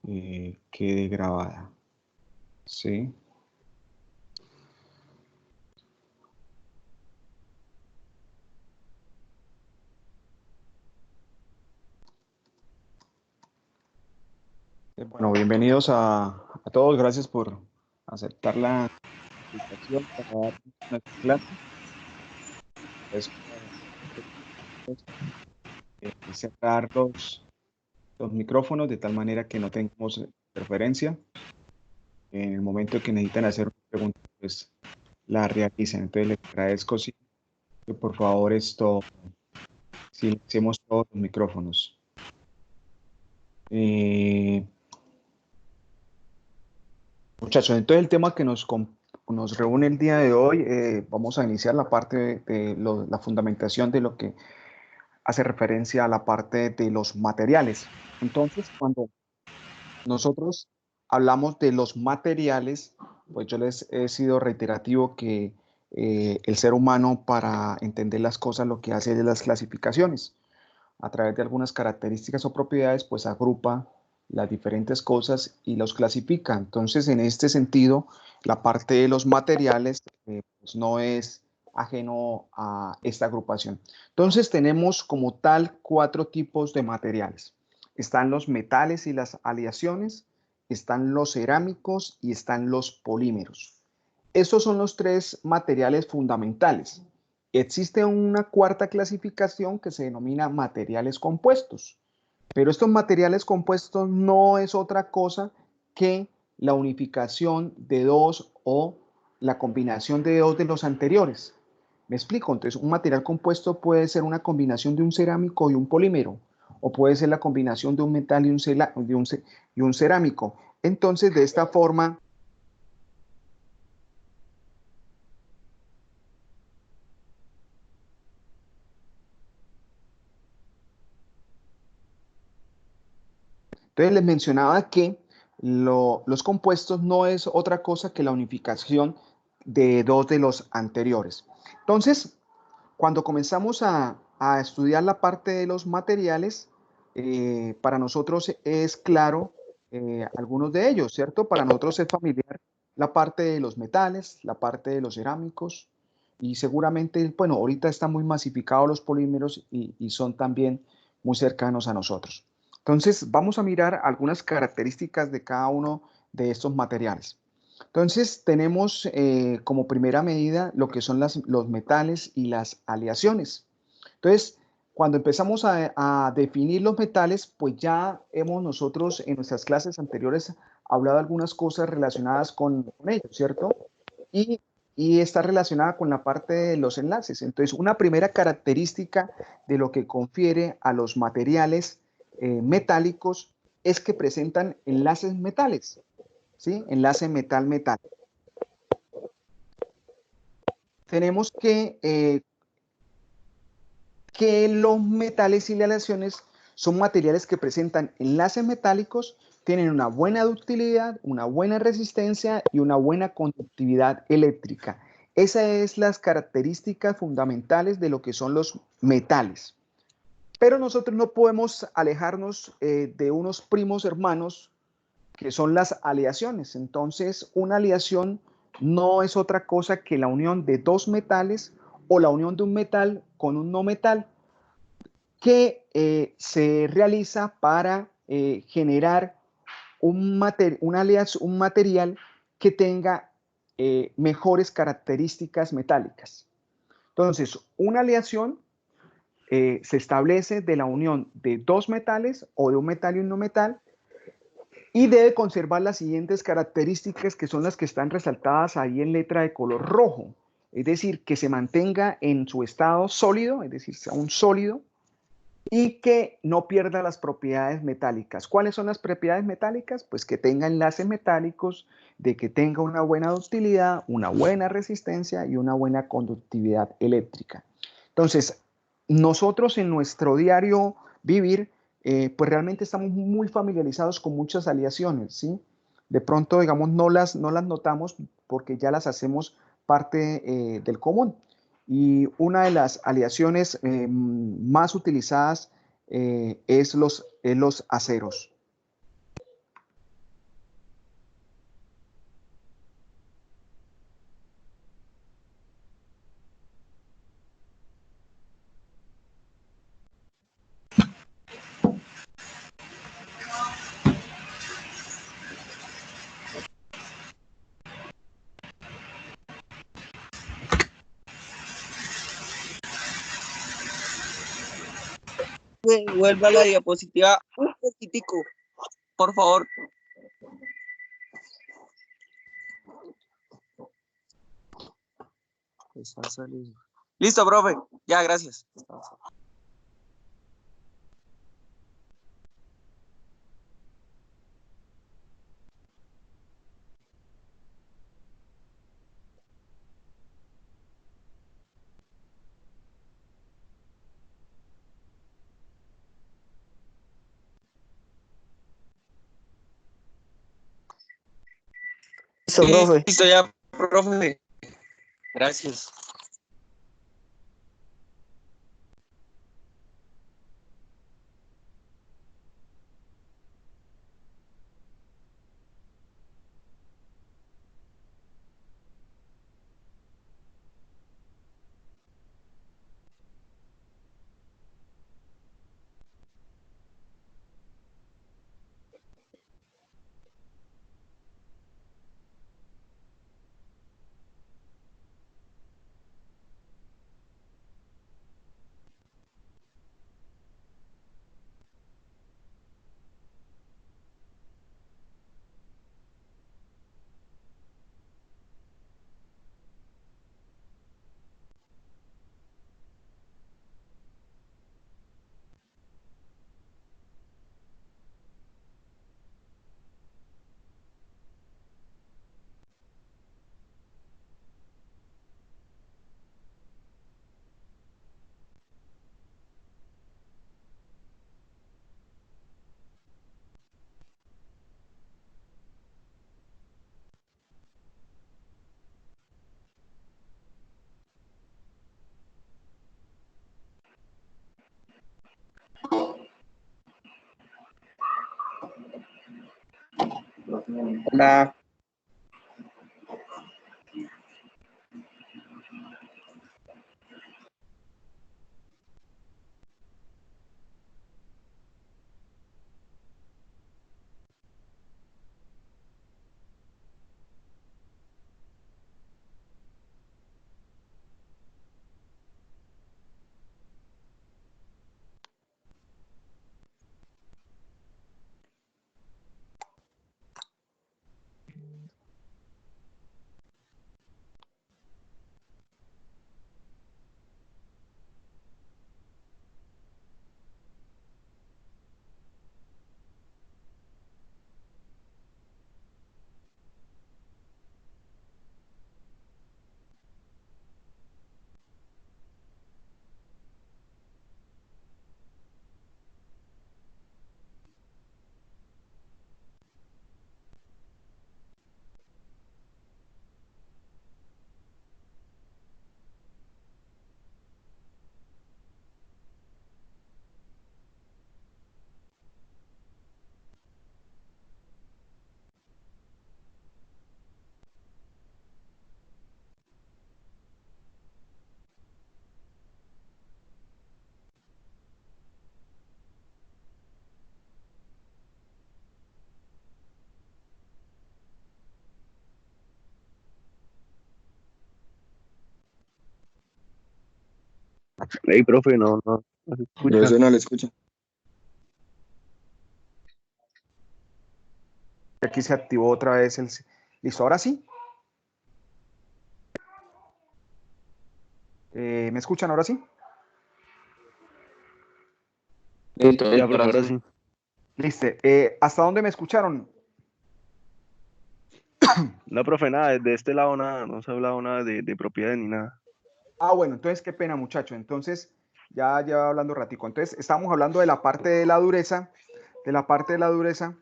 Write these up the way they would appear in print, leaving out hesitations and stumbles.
quede grabada. ¿Sí? Bueno, bienvenidos a todos. Gracias por aceptar la invitación para dar nuestra clase. Es cerrar los micrófonos de tal manera que no tengamos interferencia. En el momento que necesitan hacer una pregunta, pues la realicen. Entonces les agradezco que por favor silenciemos todos los micrófonos. Muchachos, entonces el tema que nos reúne el día de hoy, vamos a iniciar la parte de la fundamentación de lo que hace referencia a la parte de los materiales. Entonces, cuando nosotros hablamos de los materiales, pues yo les he sido reiterativo que el ser humano, para entender las cosas, lo que hace es las clasificaciones. A través de algunas características o propiedades, pues agrupa las diferentes cosas y los clasifica. Entonces, en este sentido, la parte de los materiales pues no es ajeno a esta agrupación. Entonces, tenemos como tal 4 tipos de materiales. Están los metales y las aleaciones, están los cerámicos y están los polímeros. Estos son los 3 materiales fundamentales. Existe una cuarta clasificación que se denomina materiales compuestos, pero estos materiales compuestos no es otra cosa que la unificación de dos o la combinación de dos de los anteriores. ¿Me explico? Entonces, un material compuesto puede ser una combinación de un cerámico y un polímero, o puede ser la combinación de un metal y un cerámico. Entonces, de esta forma, entonces les mencionaba que los compuestos no es otra cosa que la unificación de dos de los anteriores. Entonces, cuando comenzamos a estudiar la parte de los materiales, para nosotros es claro algunos de ellos, ¿cierto? Para nosotros es familiar la parte de los metales, la parte de los cerámicos y seguramente, bueno, ahorita están muy masificados los polímeros y son también muy cercanos a nosotros. Entonces, vamos a mirar algunas características de cada uno de estos materiales. Entonces, tenemos como primera medida lo que son los metales y las aleaciones. Entonces, cuando empezamos a definir los metales, pues ya hemos nosotros en nuestras clases anteriores hablado algunas cosas relacionadas con ellos, ¿cierto? Y, y está relacionada con la parte de los enlaces. Entonces, una primera característica de lo que confiere a los materiales metálicos es que presentan enlaces metales, ¿sí? Enlace metal-metal. Tenemos que los metales y las aleaciones son materiales que presentan enlaces metálicos, tienen una buena ductilidad, una buena resistencia y una buena conductividad eléctrica. Esas son las características fundamentales de lo que son los metales. Pero nosotros no podemos alejarnos de unos primos hermanos que son las aleaciones. Entonces, una aleación no es otra cosa que la unión de dos metales o la unión de un metal con un no metal que se realiza para generar un material que tenga mejores características metálicas. Entonces, una aleación se establece de la unión de dos metales o de un metal y un no metal y debe conservar las siguientes características que son las que están resaltadas ahí en letra de color rojo. Es decir, que se mantenga en su estado sólido, es decir, sea un sólido, y que no pierda las propiedades metálicas. ¿Cuáles son las propiedades metálicas? Pues que tenga enlaces metálicos, de que tenga una buena ductilidad, una buena resistencia y una buena conductividad eléctrica. Entonces, nosotros en nuestro diario vivir, pues realmente estamos muy familiarizados con muchas aleaciones, ¿sí? De pronto, digamos, no las notamos porque ya las hacemos parte del común. Y una de las aleaciones más utilizadas es los aceros. Vuelva a la diapositiva un poquitico, por favor. Listo, profe. Ya, gracias. Listo, profe. Listo, ya, profe. Gracias. Hola. Ey, profe, no se escucha. Profesor, no le escucha. Aquí se activó otra vez el... Listo, ahora sí. ¿Me escuchan ahora sí? Ya, profe, ahora sí. Listo. ¿Hasta dónde me escucharon? No, profe, nada, de este lado nada, no se ha hablado nada de propiedades ni nada. Ah, bueno, entonces qué pena, muchacho. Entonces, ya hablando ratico. Entonces, estamos hablando de la parte de la dureza, de la parte de la dureza.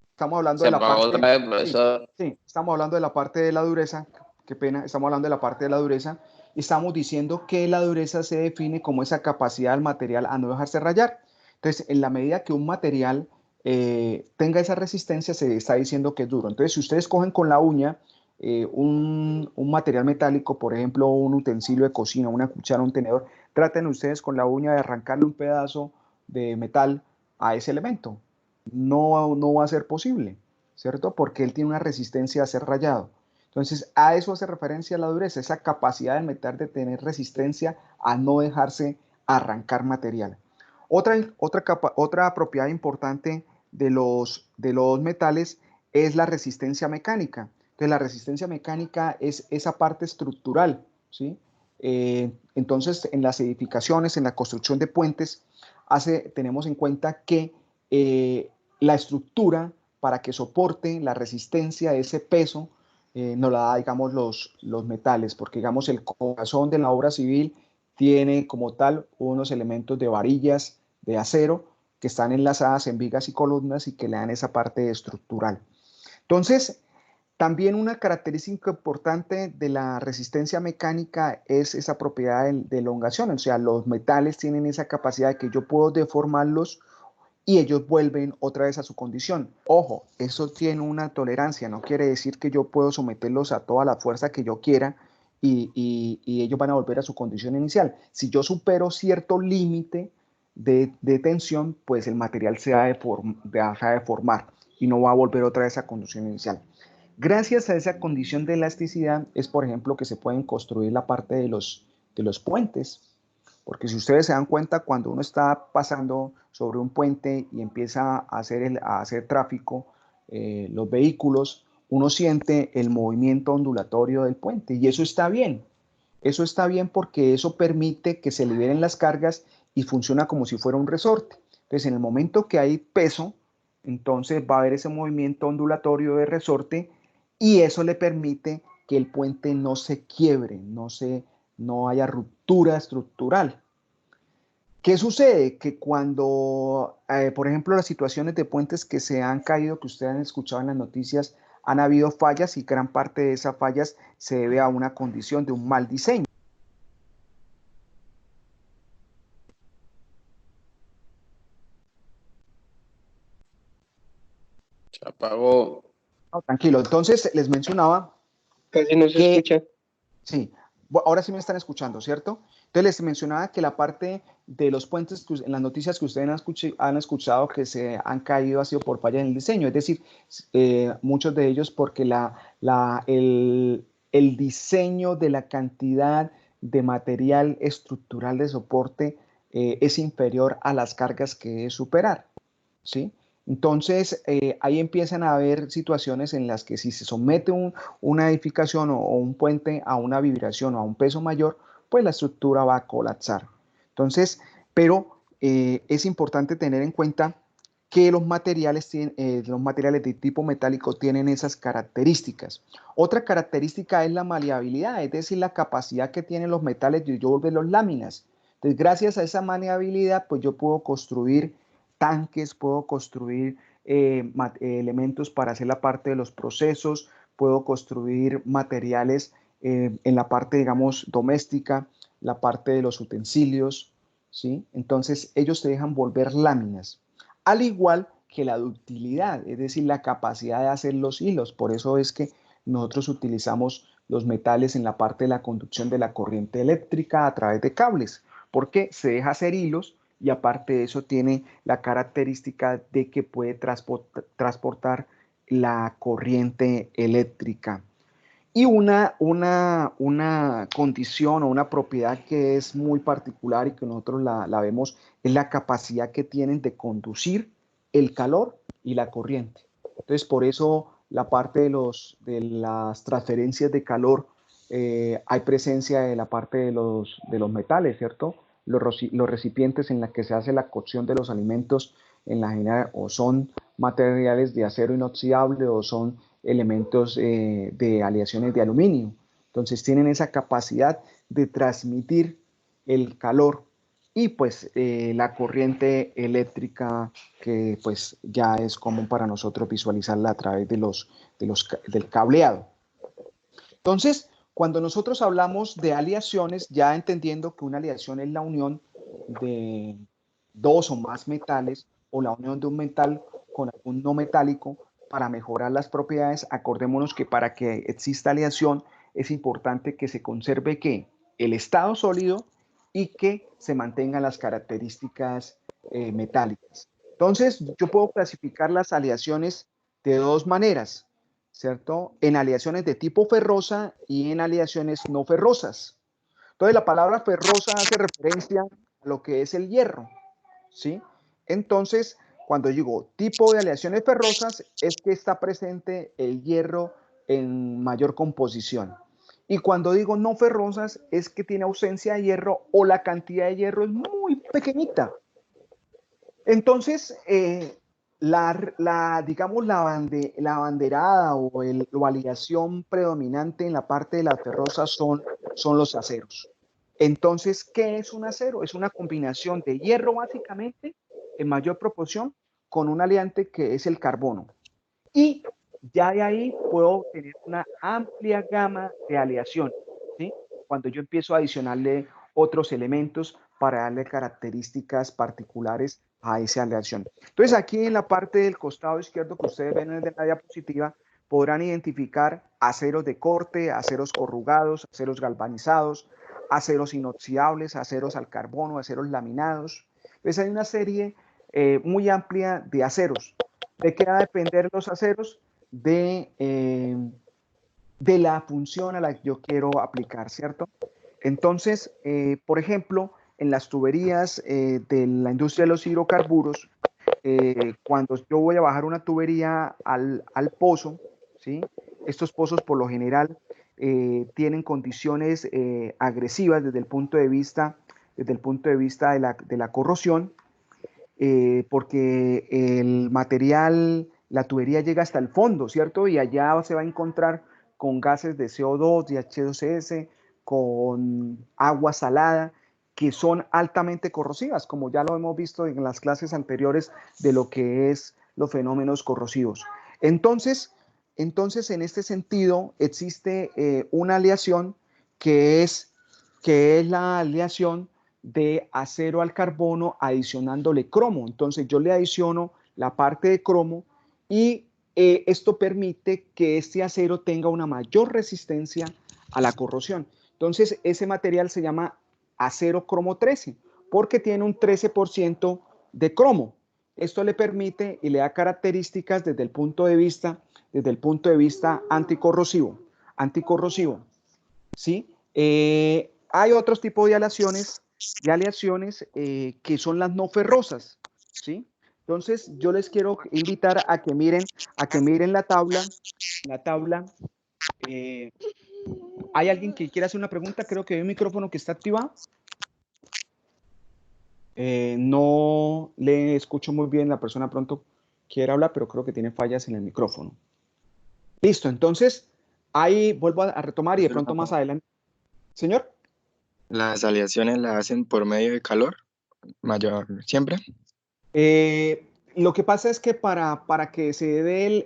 Estamos hablando Se de la apagó parte, otra vez, sí, profesor. sí, estamos hablando de la parte de la dureza. Qué pena, estamos hablando de la parte de la dureza. Y estamos diciendo que la dureza se define como esa capacidad del material a no dejarse rayar. Entonces, en la medida que un material tenga esa resistencia, se está diciendo que es duro. Entonces, si ustedes cogen con la uña un material metálico, por ejemplo, un utensilio de cocina, una cuchara, un tenedor, traten ustedes con la uña de arrancarle un pedazo de metal a ese elemento. No va a ser posible, ¿cierto? Porque él tiene una resistencia a ser rayado. Entonces, a eso hace referencia la dureza, esa capacidad del metal de tener resistencia a no dejarse arrancar material. Otra propiedad importante de los metales es la resistencia mecánica. Entonces, la resistencia mecánica es esa parte estructural, ¿sí? Entonces, en las edificaciones, en la construcción de puentes, tenemos en cuenta que la estructura para que soporte la resistencia, ese peso, nos la da, digamos, los metales, porque, digamos, el corazón de la obra civil tiene como tal unos elementos de varillas de acero que están enlazadas en vigas y columnas y que le dan esa parte estructural. Entonces, también una característica importante de la resistencia mecánica es esa propiedad de elongación, o sea, los metales tienen esa capacidad de que yo puedo deformarlos y ellos vuelven otra vez a su condición. Ojo, eso tiene una tolerancia, no quiere decir que yo puedo someterlos a toda la fuerza que yo quiera y ellos van a volver a su condición inicial. Si yo supero cierto límite de tensión, pues el material se va a deformar y no va a volver otra vez a condición inicial. Gracias a esa condición de elasticidad es, por ejemplo, que se pueden construir la parte de los puentes, porque si ustedes se dan cuenta, cuando uno está pasando sobre un puente y empieza a hacer tráfico, los vehículos, uno siente el movimiento ondulatorio del puente y eso está bien. Eso está bien porque eso permite que se liberen las cargas y funciona como si fuera un resorte. Entonces, en el momento que hay peso, entonces va a haber ese movimiento ondulatorio de resorte y eso le permite que el puente no se quiebre, no haya ruptura estructural. ¿Qué sucede? Que cuando, por ejemplo, las situaciones de puentes que se han caído, que ustedes han escuchado en las noticias, han habido fallas y gran parte de esas fallas se debe a una condición de un mal diseño. Se apagó. No, tranquilo, entonces les mencionaba Casi no se que, escucha. sí, ahora sí me están escuchando, ¿cierto? Entonces les mencionaba que la parte de los puentes, en las noticias que ustedes han escuchado que se han caído ha sido por falla en el diseño, es decir, muchos de ellos porque el diseño de la cantidad de material estructural de soporte es inferior a las cargas que debe superar, ¿sí? Entonces, ahí empiezan a haber situaciones en las que si se somete una edificación o un puente a una vibración o a un peso mayor, pues la estructura va a colapsar. Entonces, pero es importante tener en cuenta que los materiales de tipo metálico tienen esas características. Otra característica es la maleabilidad, es decir, la capacidad que tienen los metales de yo volverlos láminas. Entonces, gracias a esa maleabilidad, pues yo puedo construir tanques, puedo construir elementos para hacer la parte de los procesos, puedo construir materiales en la parte, digamos, doméstica, la parte de los utensilios, ¿sí? Entonces, ellos te dejan volver láminas, al igual que la ductilidad, es decir, la capacidad de hacer los hilos. Por eso es que nosotros utilizamos los metales en la parte de la conducción de la corriente eléctrica a través de cables, porque se deja hacer hilos y aparte de eso tiene la característica de que puede transportar la corriente eléctrica. Y una condición o una propiedad que es muy particular y que nosotros la vemos es la capacidad que tienen de conducir el calor y la corriente. Entonces, por eso la parte de las transferencias de calor, hay presencia de la parte de los metales, ¿cierto? Los recipientes en los que se hace la cocción de los alimentos en la general o son materiales de acero inoxidable o son elementos de aleaciones de aluminio. Entonces tienen esa capacidad de transmitir el calor y pues la corriente eléctrica que pues ya es común para nosotros visualizarla a través del cableado. Entonces, cuando nosotros hablamos de aleaciones, ya entendiendo que una aleación es la unión de dos o más metales o la unión de un metal con algún no metálico para mejorar las propiedades, acordémonos que para que exista aleación es importante que se conserve ¿qué? El estado sólido y que se mantengan las características metálicas. Entonces, yo puedo clasificar las aleaciones de dos maneras. ¿cierto? En aleaciones de tipo ferrosa y en aleaciones no ferrosas. Entonces, la palabra ferrosa hace referencia a lo que es el hierro, ¿sí? Entonces, cuando digo tipo de aleaciones ferrosas, es que está presente el hierro en mayor composición. Y cuando digo no ferrosas, es que tiene ausencia de hierro o la cantidad de hierro es muy pequeñita. Entonces, digamos, la banderada o aleación predominante en la parte de las ferrosas son los aceros. Entonces, ¿qué es un acero? Es una combinación de hierro básicamente en mayor proporción con un aliante que es el carbono. Y ya de ahí puedo tener una amplia gama de aleaciones, ¿sí? Cuando yo empiezo a adicionarle otros elementos para darle características particulares a esa aleación. Entonces, aquí en la parte del costado izquierdo que ustedes ven en la diapositiva, podrán identificar aceros de corte, aceros corrugados, aceros galvanizados, aceros inoxidables, aceros al carbono, aceros laminados. Entonces, hay una serie muy amplia de aceros. ¿De qué va a depender los aceros? De la función a la que yo quiero aplicar, ¿cierto? Entonces, por ejemplo, en las tuberías de la industria de los hidrocarburos, cuando yo voy a bajar una tubería al pozo, ¿sí? Estos pozos por lo general tienen condiciones agresivas desde el punto de vista, de la corrosión, porque el material, la tubería llega hasta el fondo, ¿cierto? Y allá se va a encontrar con gases de CO2, de H2S, con agua salada, que son altamente corrosivas, como ya lo hemos visto en las clases anteriores de lo que es los fenómenos corrosivos. Entonces en este sentido, existe una aleación que es, la aleación de acero al carbono adicionándole cromo. Entonces yo le adiciono la parte de cromo y esto permite que este acero tenga una mayor resistencia a la corrosión. Entonces ese material se llama acero cromo 13 porque tiene un 13% de cromo. Esto le permite y le da características desde el punto de vista anticorrosivo. ¿Sí? Hay otros tipos de aleaciones que son las no ferrosas, ¿sí? Entonces, yo les quiero invitar a que miren la tabla. Eh, ¿Hay alguien que quiera hacer una pregunta? Creo que hay un micrófono que está activado. No le escucho muy bien, la persona pronto quiere hablar, pero creo que tiene fallas en el micrófono. Listo, entonces, ahí vuelvo a retomar y de pronto más adelante. Señor. ¿Las aleaciones las hacen por medio de calor mayor siempre? Lo que pasa es que para que se dé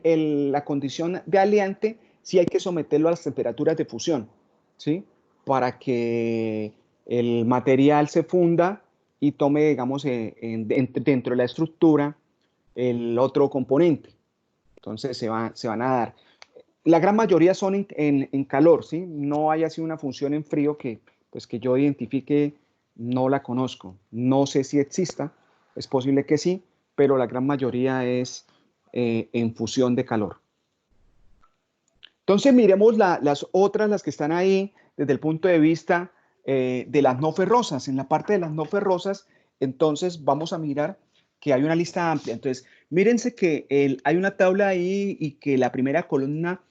la condición de aliante, sí hay que someterlo a las temperaturas de fusión, ¿sí? Para que el material se funda y tome, digamos, dentro de la estructura el otro componente. Entonces se van a dar. La gran mayoría son en calor, ¿sí? No hay así una función en frío que yo identifique, no la conozco. No sé si exista, es posible que sí, pero la gran mayoría es en fusión de calor. Entonces miremos las otras, las que están ahí desde el punto de vista de las no ferrosas. En la parte de las no ferrosas, entonces vamos a mirar que hay una lista amplia. Entonces, mírense que hay una tabla ahí y que la primera columna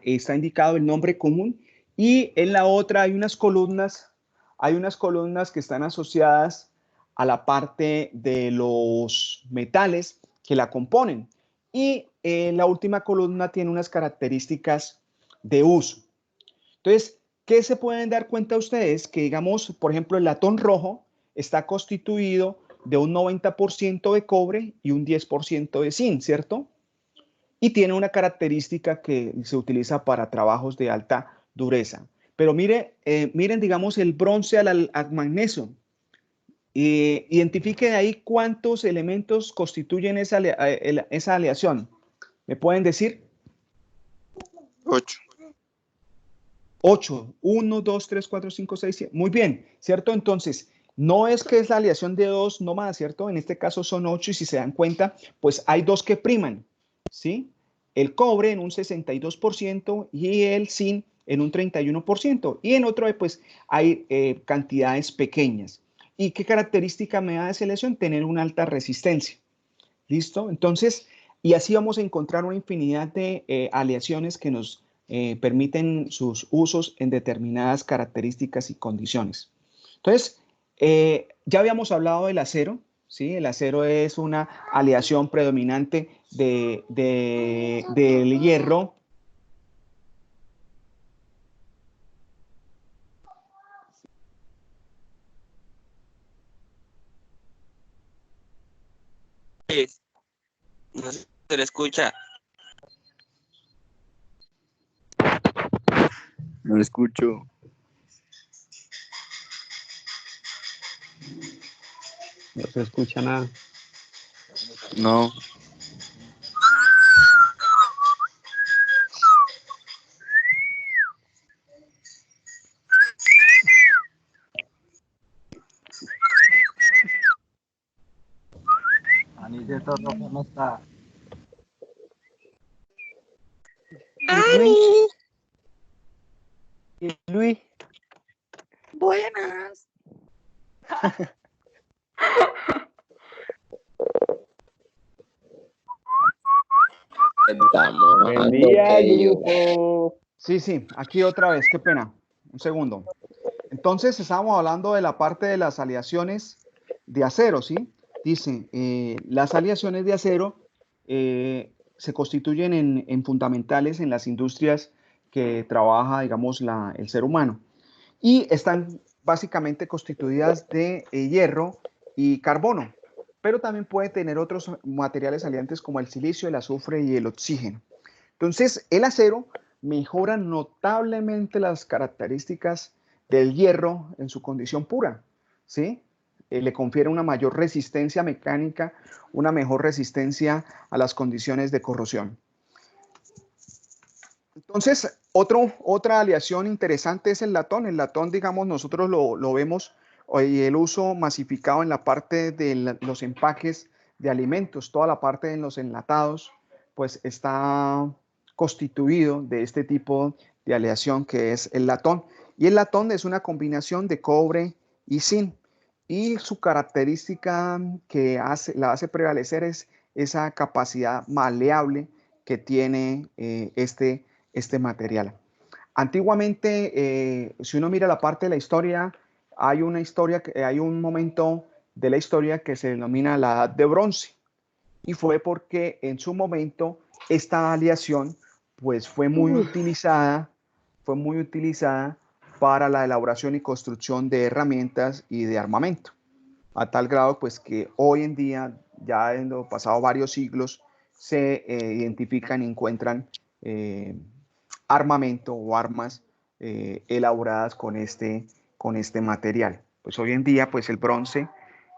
está indicado el nombre común y en la otra hay unas columnas que están asociadas a la parte de los metales que la componen. Y la última columna tiene unas características de uso. Entonces, ¿qué se pueden dar cuenta ustedes? Que digamos, por ejemplo, el latón rojo está constituido de un 90% de cobre y un 10% de zinc, ¿cierto? Y tiene una característica que se utiliza para trabajos de alta dureza. Pero miren, digamos, el bronce al magnesio. Identifique de ahí cuántos elementos constituyen esa aleación. ¿Me pueden decir? 8. 8. 1, 2, 3, 4, 5, 6, 7. Muy bien, ¿cierto? Entonces, no es que es la aleación de 2 nomás, ¿cierto? En este caso son 8 y si se dan cuenta, pues hay 2 que priman, ¿sí? el cobre en un 62% y el zinc en un 31%. Y en otro, pues, hay cantidades pequeñas. ¿Y qué característica me da de selección? Tener una alta resistencia. ¿Listo? Entonces, y así vamos a encontrar una infinidad de aleaciones que nos permiten sus usos en determinadas características y condiciones. Entonces, ya habíamos hablado del acero, ¿sí? El acero es una aleación predominante del hierro. No se le escucha. No lo escucho. No se escucha nada. No. Aniceto Rojo no está. ¡Ani! ¿Y Luis? Buenas. Buen día, grupo. Sí, aquí otra vez, qué pena. Un segundo. Entonces, estábamos hablando de la parte de las aleaciones de acero, ¿sí? Dice, las aleaciones de acero se constituyen en fundamentales en las industrias que trabaja, digamos, el ser humano. Y están básicamente constituidas de hierro y carbono, pero también puede tener otros materiales aliantes como el silicio, el azufre y el oxígeno. Entonces, el acero mejora notablemente las características del hierro en su condición pura, ¿sí? Le confiere una mayor resistencia mecánica, una mejor resistencia a las condiciones de corrosión. Entonces, otra aleación interesante es el latón. El latón, digamos, nosotros lo vemos y el uso masificado en la parte de los empaques de alimentos, toda la parte de los enlatados, pues está constituido de este tipo de aleación que es el latón. Y el latón es una combinación de cobre y zinc. Y su característica que la hace prevalecer es esa capacidad maleable que tiene este material. Antiguamente, si uno mira la parte de la historia, hay un momento de la historia que se denomina la Edad de Bronce. Y fue porque en su momento esta aleación pues fue muy utilizada para la elaboración y construcción de herramientas y de armamento. A tal grado pues que hoy en día, ya en los pasados varios siglos, se identifican y encuentran armamento o armas elaboradas con este material. Pues hoy en día, pues el bronce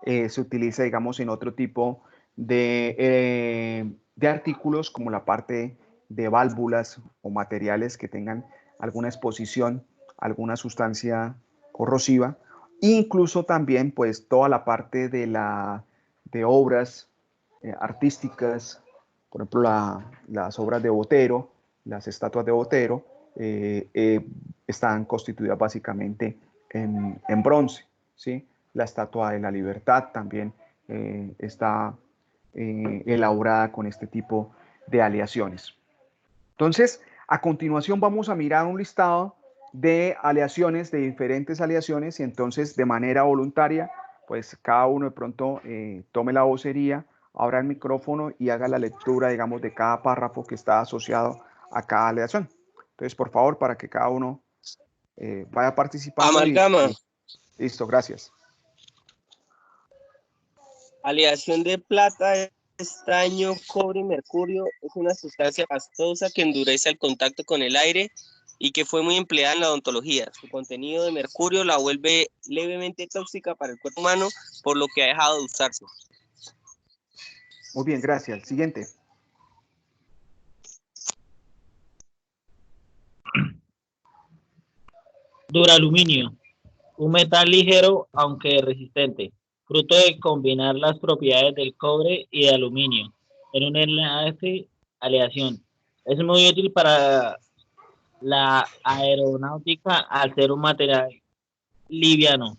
se utiliza, digamos, en otro tipo de artículos, como la parte de válvulas o materiales que tengan alguna exposición, alguna sustancia corrosiva, incluso también, pues, toda la parte de obras artísticas, por ejemplo, las obras de Botero, las estatuas de Botero, están constituidas básicamente en bronce, ¿sí? La estatua de la libertad también está elaborada con este tipo de aleaciones. Entonces, a continuación vamos a mirar un listado de aleaciones, de diferentes aleaciones, y entonces de manera voluntaria, pues cada uno de pronto tome la vocería, abra el micrófono y haga la lectura, digamos, de cada párrafo que está asociado a cada aleación. Entonces, por favor, para que cada uno vaya participando. Amalgama. Listo, gracias. Aleación de plata, estaño, cobre y mercurio es una sustancia pastosa que endurece al contacto con el aire y que fue muy empleada en la odontología. Su contenido de mercurio la vuelve levemente tóxica para el cuerpo humano, por lo que ha dejado de usarse. Muy bien, gracias. Siguiente. Duraluminio, un metal ligero aunque resistente, fruto de combinar las propiedades del cobre y de aluminio en un enlace aleación. Es muy útil para la aeronáutica al ser un material liviano,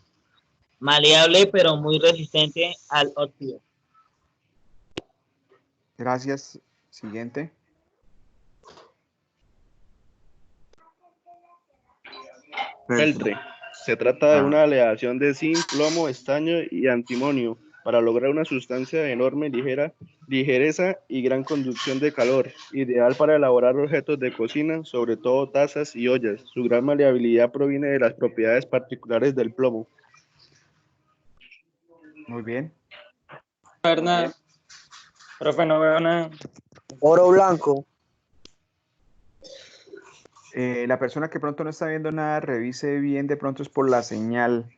maleable pero muy resistente al óxido. Gracias. Siguiente. Feltre. Se trata de una aleación de zinc, plomo, estaño y antimonio para lograr una sustancia de enorme ligereza y gran conducción de calor, ideal para elaborar objetos de cocina, sobre todo tazas y ollas. Su gran maleabilidad proviene de las propiedades particulares del plomo. Muy bien. Nada. Profe, no veo nada. Oro blanco. La persona que pronto no está viendo nada, revise bien, de pronto es por la señal.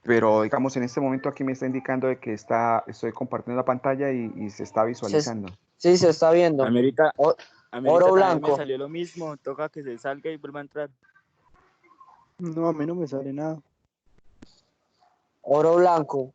Pero digamos, en este momento aquí me está indicando de que estoy compartiendo la pantalla y se está visualizando. Sí, se está viendo. América Oro blanco. me salió lo mismo, toca que se salga y vuelva a entrar. No, a mí no me sale nada. Oro blanco.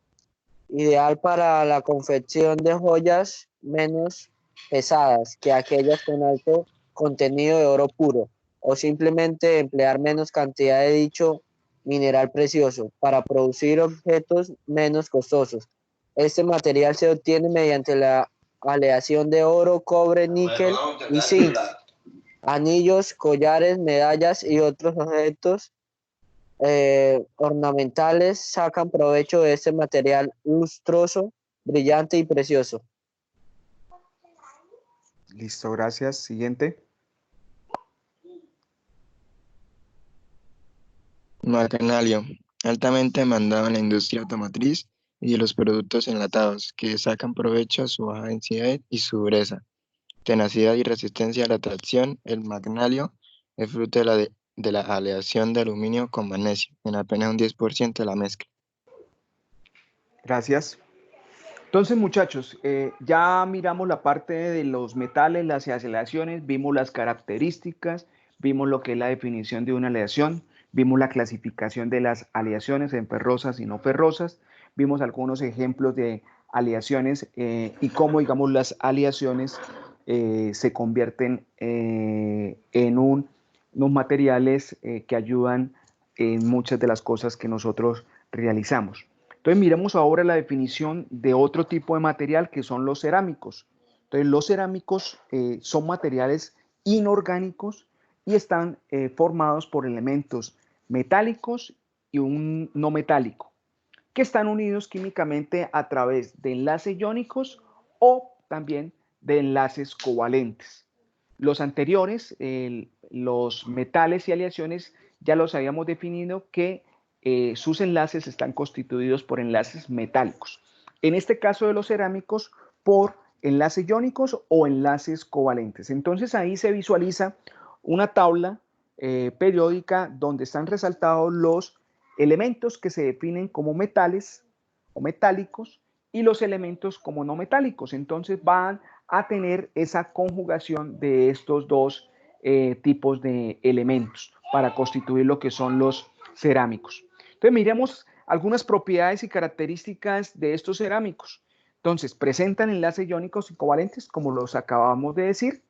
Ideal para la confección de joyas menos pesadas que aquellas con alto contenido de oro puro, o simplemente emplear menos cantidad de dicho mineral precioso para producir objetos menos costosos. Este material se obtiene mediante la aleación de oro, cobre, níquel y zinc. Anillos, collares, medallas y otros objetos ornamentales sacan provecho de este material lustroso, brillante y precioso. Listo, gracias. Siguiente. Magnalio, altamente demandado en la industria automotriz y de los productos enlatados, que sacan provecho a su baja densidad y su dureza, tenacidad y resistencia a la tracción. El magnalio es fruto de la aleación de aluminio con magnesio, en apenas un 10% de la mezcla. Gracias. Entonces, muchachos, ya miramos la parte de los metales, las aleaciones, vimos las características, vimos lo que es la definición de una aleación, vimos la clasificación de las aleaciones en ferrosas y no ferrosas, vimos algunos ejemplos de aleaciones y cómo, digamos, las aleaciones se convierten en unos materiales que ayudan en muchas de las cosas que nosotros realizamos. Entonces miremos ahora la definición de otro tipo de material que son los cerámicos. Entonces los cerámicos son materiales inorgánicos y están formados por elementos metálicos y un no metálico, que están unidos químicamente a través de enlaces iónicos o también de enlaces covalentes. Los anteriores, los metales y aleaciones, ya los habíamos definido que sus enlaces están constituidos por enlaces metálicos. En este caso de los cerámicos, por enlaces iónicos o enlaces covalentes. Entonces ahí se visualiza una tabla periódica donde están resaltados los elementos que se definen como metales o metálicos y los elementos como no metálicos. Entonces van a tener esa conjugación de estos dos tipos de elementos para constituir lo que son los cerámicos. Entonces miremos algunas propiedades y características de estos cerámicos. Entonces presentan enlaces iónicos y covalentes, como los acabamos de decir,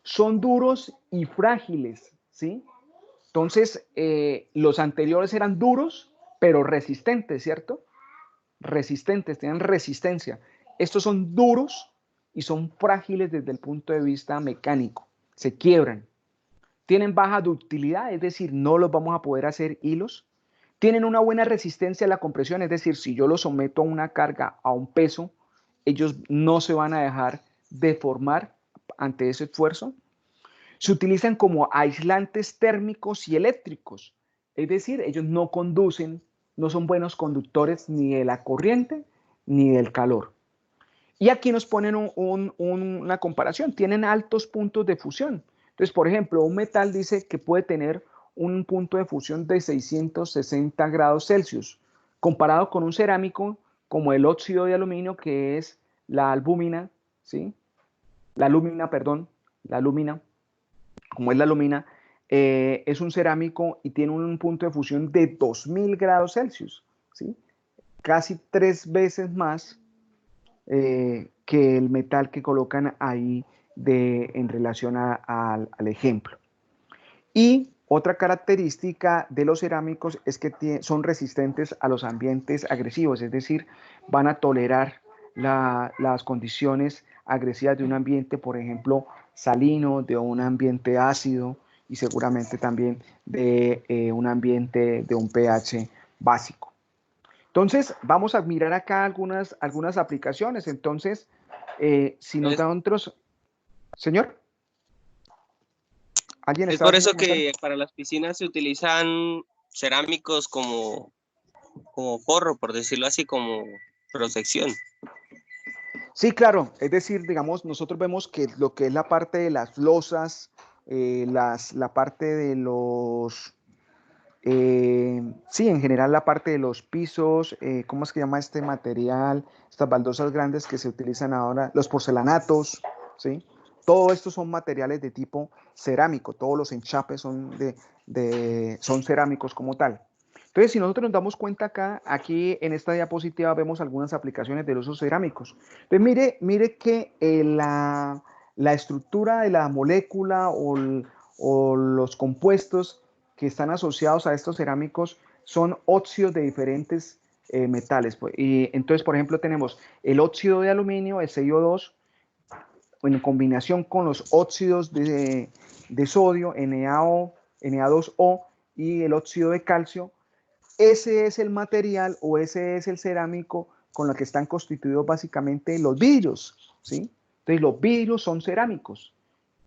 son duros y frágiles, ¿sí? Entonces los anteriores eran duros, pero resistentes, ¿cierto? Resistentes, tienen resistencia. Estos son duros y son frágiles desde el punto de vista mecánico, se quiebran. Tienen baja ductilidad, es decir, no los vamos a poder hacer hilos. Tienen una buena resistencia a la compresión, es decir, si yo los someto a una carga, a un peso, ellos no se van a dejar deformar ante ese esfuerzo. Se utilizan como aislantes térmicos y eléctricos, es decir, ellos no conducen, no son buenos conductores ni de la corriente ni del calor. Y aquí nos ponen una comparación, tienen altos puntos de fusión. Entonces, por ejemplo, un metal dice que puede tener un punto de fusión de 660 grados Celsius, comparado con un cerámico como el óxido de aluminio, que es la albúmina, ¿sí? La alúmina, como es la alúmina, es un cerámico y tiene un punto de fusión de 2000 grados Celsius, ¿sí? Casi 3 veces más que el metal que colocan ahí en relación al ejemplo. Y otra característica de los cerámicos es que son resistentes a los ambientes agresivos, es decir, van a tolerar las condiciones agresivas de un ambiente, por ejemplo, salino, de un ambiente ácido y seguramente también de un ambiente de un pH básico. Entonces, vamos a mirar acá algunas aplicaciones. Entonces, si nos dan otros... Señor. ¿Alguien Es está por eso haciendo que para las piscinas se utilizan cerámicos como forro, por decirlo así, como protección. Sí, claro. Es decir, digamos, nosotros vemos que lo que es la parte de las losas, la parte de los... sí, en general la parte de los pisos, ¿cómo es que llama este material? Estas baldosas grandes que se utilizan ahora, los porcelanatos, ¿sí? Todo esto son materiales de tipo cerámico, todos los enchapes son, son cerámicos como tal. Entonces, si nosotros nos damos cuenta acá, aquí en esta diapositiva vemos algunas aplicaciones de los cerámicos. Entonces, mire que la estructura de la molécula o los compuestos que están asociados a estos cerámicos son óxidos de diferentes metales. Y entonces, por ejemplo, tenemos el óxido de aluminio, el CO2, en combinación con los óxidos de sodio, Na2O, y el óxido de calcio. Ese es el material o ese es el cerámico con el que están constituidos básicamente los vidrios, ¿sí? Entonces, los vidrios son cerámicos,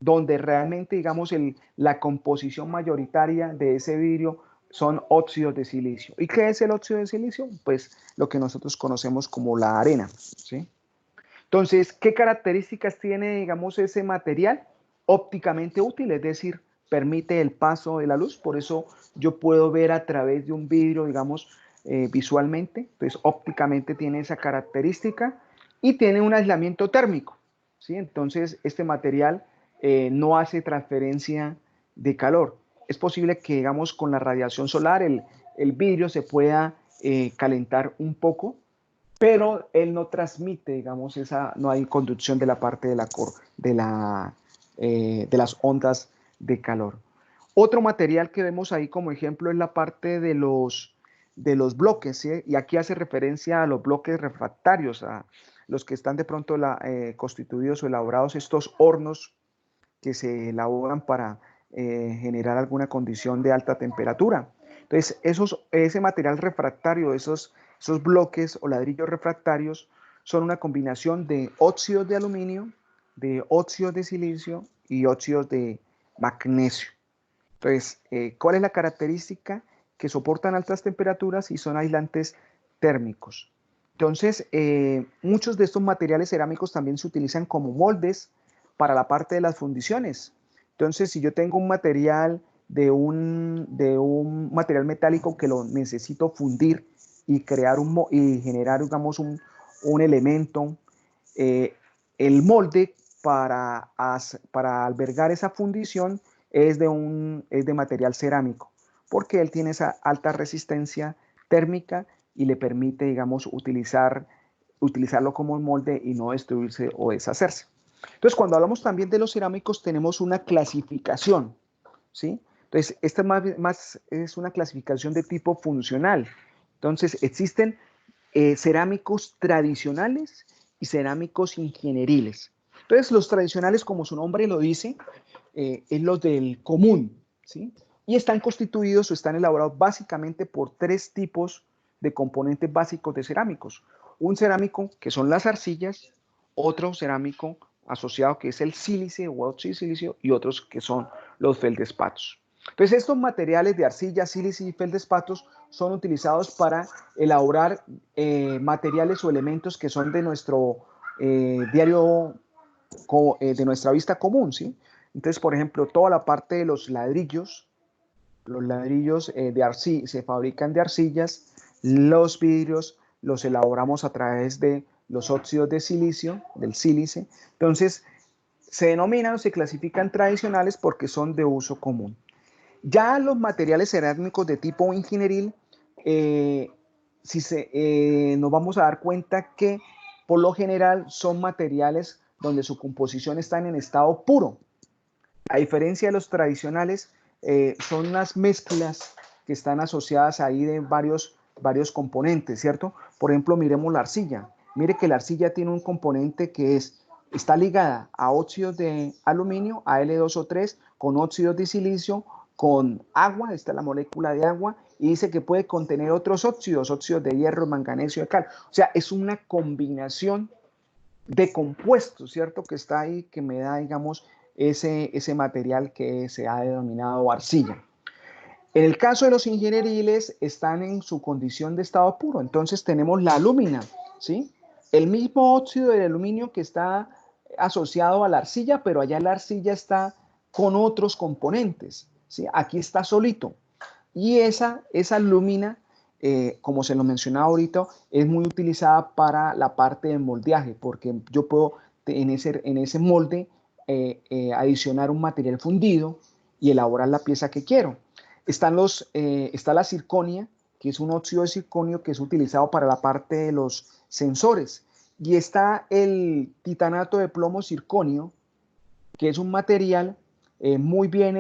donde realmente, digamos, la composición mayoritaria de ese vidrio son óxidos de silicio. ¿Y qué es el óxido de silicio? Pues lo que nosotros conocemos como la arena, ¿sí? Entonces, ¿qué características tiene, digamos, ese material? Ópticamente útil, es decir, permite el paso de la luz, por eso yo puedo ver a través de un vidrio, digamos, visualmente, entonces ópticamente tiene esa característica y tiene un aislamiento térmico, ¿sí? Entonces, este material no hace transferencia de calor. Es posible que, digamos, con la radiación solar el vidrio se pueda calentar un poco, pero él no transmite, digamos, no hay conducción de la parte de las ondas de calor. Otro material que vemos ahí como ejemplo es la parte de los bloques, ¿sí? Y aquí hace referencia a los bloques refractarios, a los que están de pronto constituidos o elaborados, estos hornos que se elaboran para generar alguna condición de alta temperatura. Entonces, ese material refractario, esos bloques o ladrillos refractarios son una combinación de óxidos de aluminio, de óxidos de silicio y óxidos de magnesio. Entonces, ¿cuál es la característica? Que soportan altas temperaturas y son aislantes térmicos. Entonces, muchos de estos materiales cerámicos también se utilizan como moldes para la parte de las fundiciones. Entonces, si yo tengo un material de un material metálico que lo necesito fundir y generar, digamos, un elemento, el molde para albergar esa fundición es de material cerámico, porque él tiene esa alta resistencia térmica y le permite, digamos, utilizarlo como molde y no destruirse o deshacerse. Entonces, cuando hablamos también de los cerámicos, tenemos una clasificación, ¿sí? Entonces, esta es una clasificación de tipo funcional. Entonces, existen cerámicos tradicionales y cerámicos ingenieriles. Entonces, los tradicionales, como su nombre lo dice, es los del común, ¿sí? Y están constituidos o están elaborados básicamente por tres tipos de componentes básicos de cerámicos. Un cerámico que son las arcillas, otro cerámico asociado que es el sílice o óxido de silicio y otros que son los feldespatos. Entonces, estos materiales de arcilla, sílice y feldespatos son utilizados para elaborar materiales o elementos que son de nuestro diario, de nuestra vista común, ¿sí? Entonces, por ejemplo, toda la parte de los ladrillos de arcilla se fabrican de arcillas, los vidrios los elaboramos a través de los óxidos de silicio, del sílice. Entonces, se denominan o se clasifican tradicionales porque son de uso común. Ya los materiales cerámicos de tipo ingenieril, nos vamos a dar cuenta que por lo general son materiales donde su composición está en estado puro. A diferencia de los tradicionales, son unas mezclas que están asociadas ahí de varios componentes, ¿cierto? Por ejemplo, miremos la arcilla. Mire que la arcilla tiene un componente que está ligada a óxidos de aluminio, Al2O3, con óxidos de silicio, con agua, está la molécula de agua, y dice que puede contener otros óxidos de hierro, manganeso y de cal. O sea, es una combinación de compuestos, ¿cierto? Que está ahí, que me da, digamos, ese material que se ha denominado arcilla. En el caso de los ingenieriles, están en su condición de estado puro. Entonces tenemos la alúmina, ¿sí? El mismo óxido de aluminio que está asociado a la arcilla, pero allá la arcilla está con otros componentes, ¿sí? Aquí está solito. Y esa alúmina, como se lo mencionaba ahorita, es muy utilizada para la parte de moldeaje, porque yo puedo en ese molde adicionar un material fundido y elaborar la pieza que quiero. Está la circonia, que es un óxido de circonio que es utilizado para la parte de los sensores. Y está el titanato de plomo circonio, que es un material muy bien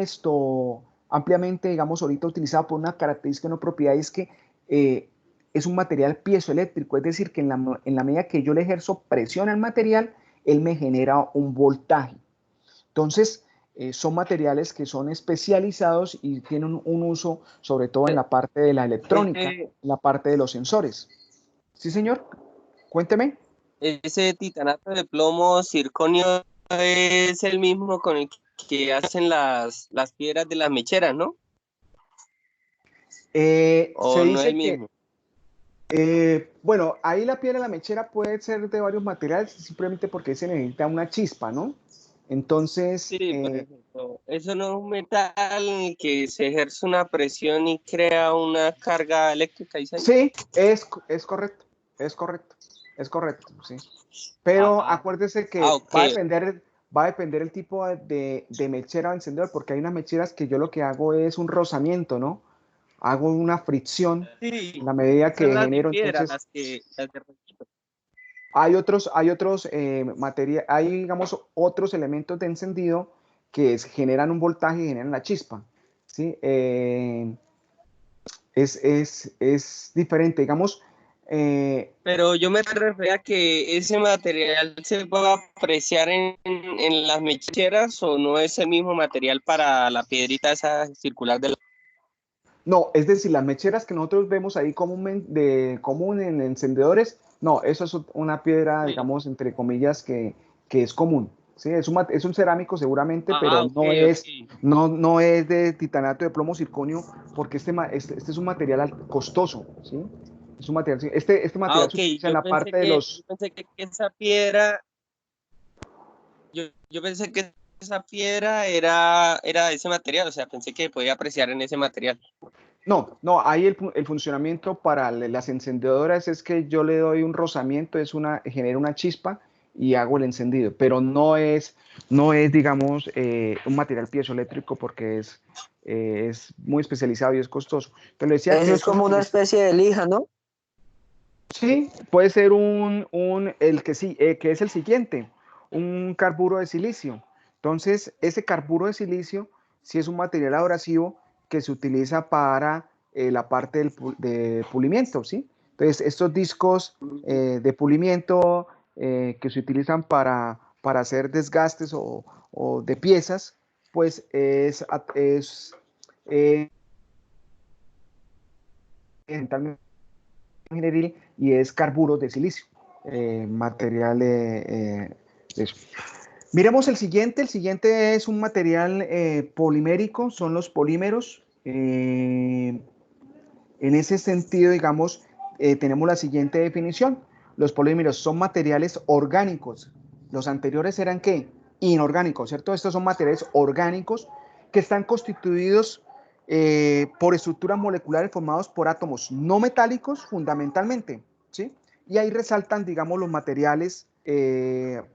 ampliamente, digamos, ahorita utilizado por una característica, una propiedad, es que es un material piezoeléctrico, es decir, que en la medida que yo le ejerzo presión al material, él me genera un voltaje. Entonces, son materiales que son especializados y tienen un uso, sobre todo en la parte de la electrónica, en la parte de los sensores. ¿Sí, señor? Cuénteme. Ese titanato de plomo circonio es el mismo con el que hacen las piedras de las mecheras, ¿no? ¿O no es el mismo? Bueno, ahí la piedra de la mechera puede ser de varios materiales, simplemente porque se necesita una chispa, ¿no? Entonces... Sí, por ejemplo, eso no es un metal en el que se ejerce una presión y crea una carga eléctrica. Sí, es correcto, sí. Pero acuérdese que okay. va a depender el tipo de mechera o encendedor, porque hay unas mecheras que yo lo que hago es un rozamiento, ¿no? Hago una fricción en la medida que genero. Entonces, hay otros hay, digamos, otros elementos de encendido que generan un voltaje y generan la chispa, ¿sí? Es diferente, digamos. Pero yo me refería a que ese material se va a apreciar en las mecheras, o no es el mismo material para la piedrita esa circular de la... No, es decir, las mecheras que nosotros vemos ahí común en encendedores, no, eso es una piedra, digamos, entre comillas, que es común. Sí, es un cerámico seguramente, pero no es de titanato de plomo circonio, porque este es un material costoso, ¿sí? Es un material, este material se utiliza en la parte de los... Yo pensé que esa piedra, yo pensé que esa piedra era de ese material, o sea, pensé que podía apreciar en ese material. No, ahí el funcionamiento para las encendedoras es que yo le doy un rozamiento, genera una chispa y hago el encendido, pero no es digamos, un material piezoeléctrico, porque es muy especializado y es costoso. Pero decía eso que es como una especie de lija, ¿no? Sí, puede ser que es el siguiente, un carburo de silicio. Entonces, ese carburo de silicio sí es un material abrasivo que se utiliza para la parte de pulimiento, ¿sí? Entonces, estos discos de pulimiento que se utilizan para hacer desgastes o de piezas, pues es ingenieril y es carburo de silicio, material de eso. Miremos el siguiente es un material polimérico, son los polímeros. En ese sentido, digamos, tenemos la siguiente definición. Los polímeros son materiales orgánicos. Los anteriores eran, ¿qué? Inorgánicos, ¿cierto? Estos son materiales orgánicos que están constituidos por estructuras moleculares formados por átomos no metálicos fundamentalmente, ¿sí? Y ahí resaltan, digamos, los materiales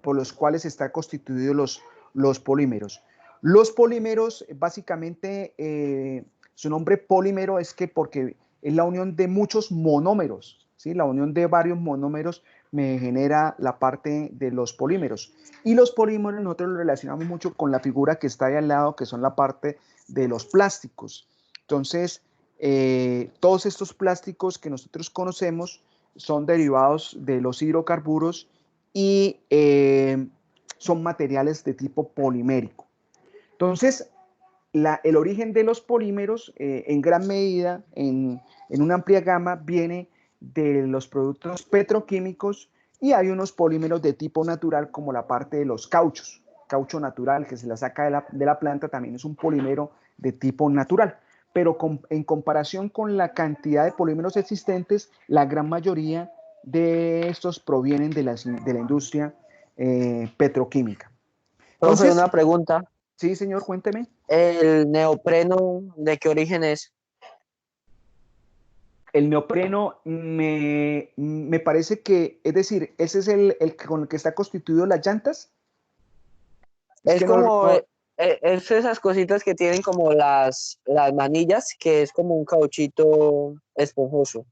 por los cuales están constituidos los polímeros. Los polímeros, básicamente, su nombre polímero es porque es la unión de muchos monómeros, ¿sí? La unión de varios monómeros me genera la parte de los polímeros. Y los polímeros nosotros los relacionamos mucho con la figura que está ahí al lado, que son la parte de los plásticos. Entonces, todos estos plásticos que nosotros conocemos son derivados de los hidrocarburos y son materiales de tipo polimérico. Entonces, el origen de los polímeros, en gran medida, en una amplia gama, viene de los productos petroquímicos, y hay unos polímeros de tipo natural, como la parte de los cauchos. Caucho natural, que se la saca de la planta, también es un polímero de tipo natural. Pero en comparación con la cantidad de polímeros existentes, la gran mayoría de estos provienen de la industria petroquímica. Profe, Entonces, una pregunta. sí, señor, cuénteme. ¿El neopreno de qué origen es? El neopreno me parece que, es decir, ese es el con el que está constituido las llantas. Es que como, es esas cositas que tienen como las manillas, que es como un cauchito esponjoso.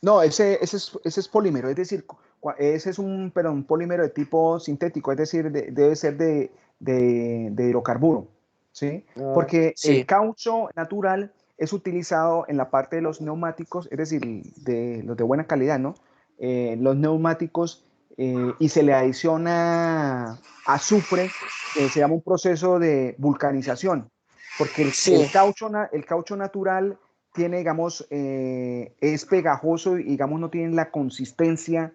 No, ese es polímero, es decir, ese es un polímero de tipo sintético, es decir, debe ser de hidrocarburo, ¿sí? Porque sí. el caucho natural es utilizado en la parte de los neumáticos, es decir, de los de buena calidad, ¿no? Los neumáticos, y se le adiciona azufre, que se llama un proceso de vulcanización, porque el caucho natural tiene, digamos, es pegajoso y, digamos, no tiene la consistencia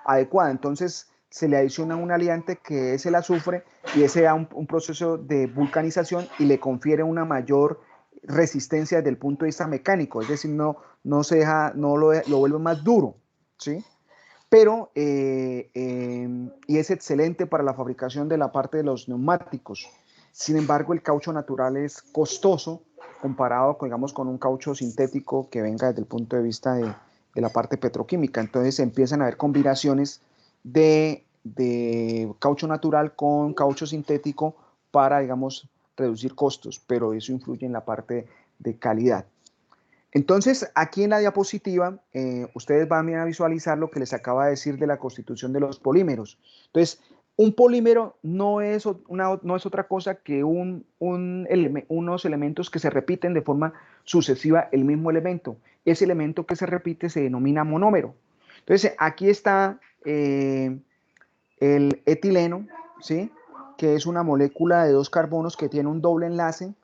adecuada. Entonces se le adiciona un aliante que es el azufre, y ese da un proceso de vulcanización y le confiere una mayor resistencia desde el punto de vista mecánico, es decir, no se deja, no lo vuelve más duro, ¿sí? Pero, y es excelente para la fabricación de la parte de los neumáticos. Sin embargo, el caucho natural es costoso comparado con, digamos, con un caucho sintético que venga desde el punto de vista de la parte petroquímica. Entonces empiezan a haber combinaciones de caucho natural con caucho sintético para, digamos, reducir costos, pero eso influye en la parte de calidad. Entonces, aquí en la diapositiva, ustedes van a visualizar lo que les acaba de decir de la constitución de los polímeros. Entonces, un polímero no es otra cosa que unos elementos que se repiten de forma sucesiva el mismo elemento. Ese elemento que se repite se denomina monómero. Entonces, aquí está el etileno, ¿sí? Que es una molécula de 2 carbonos que tiene un doble enlace,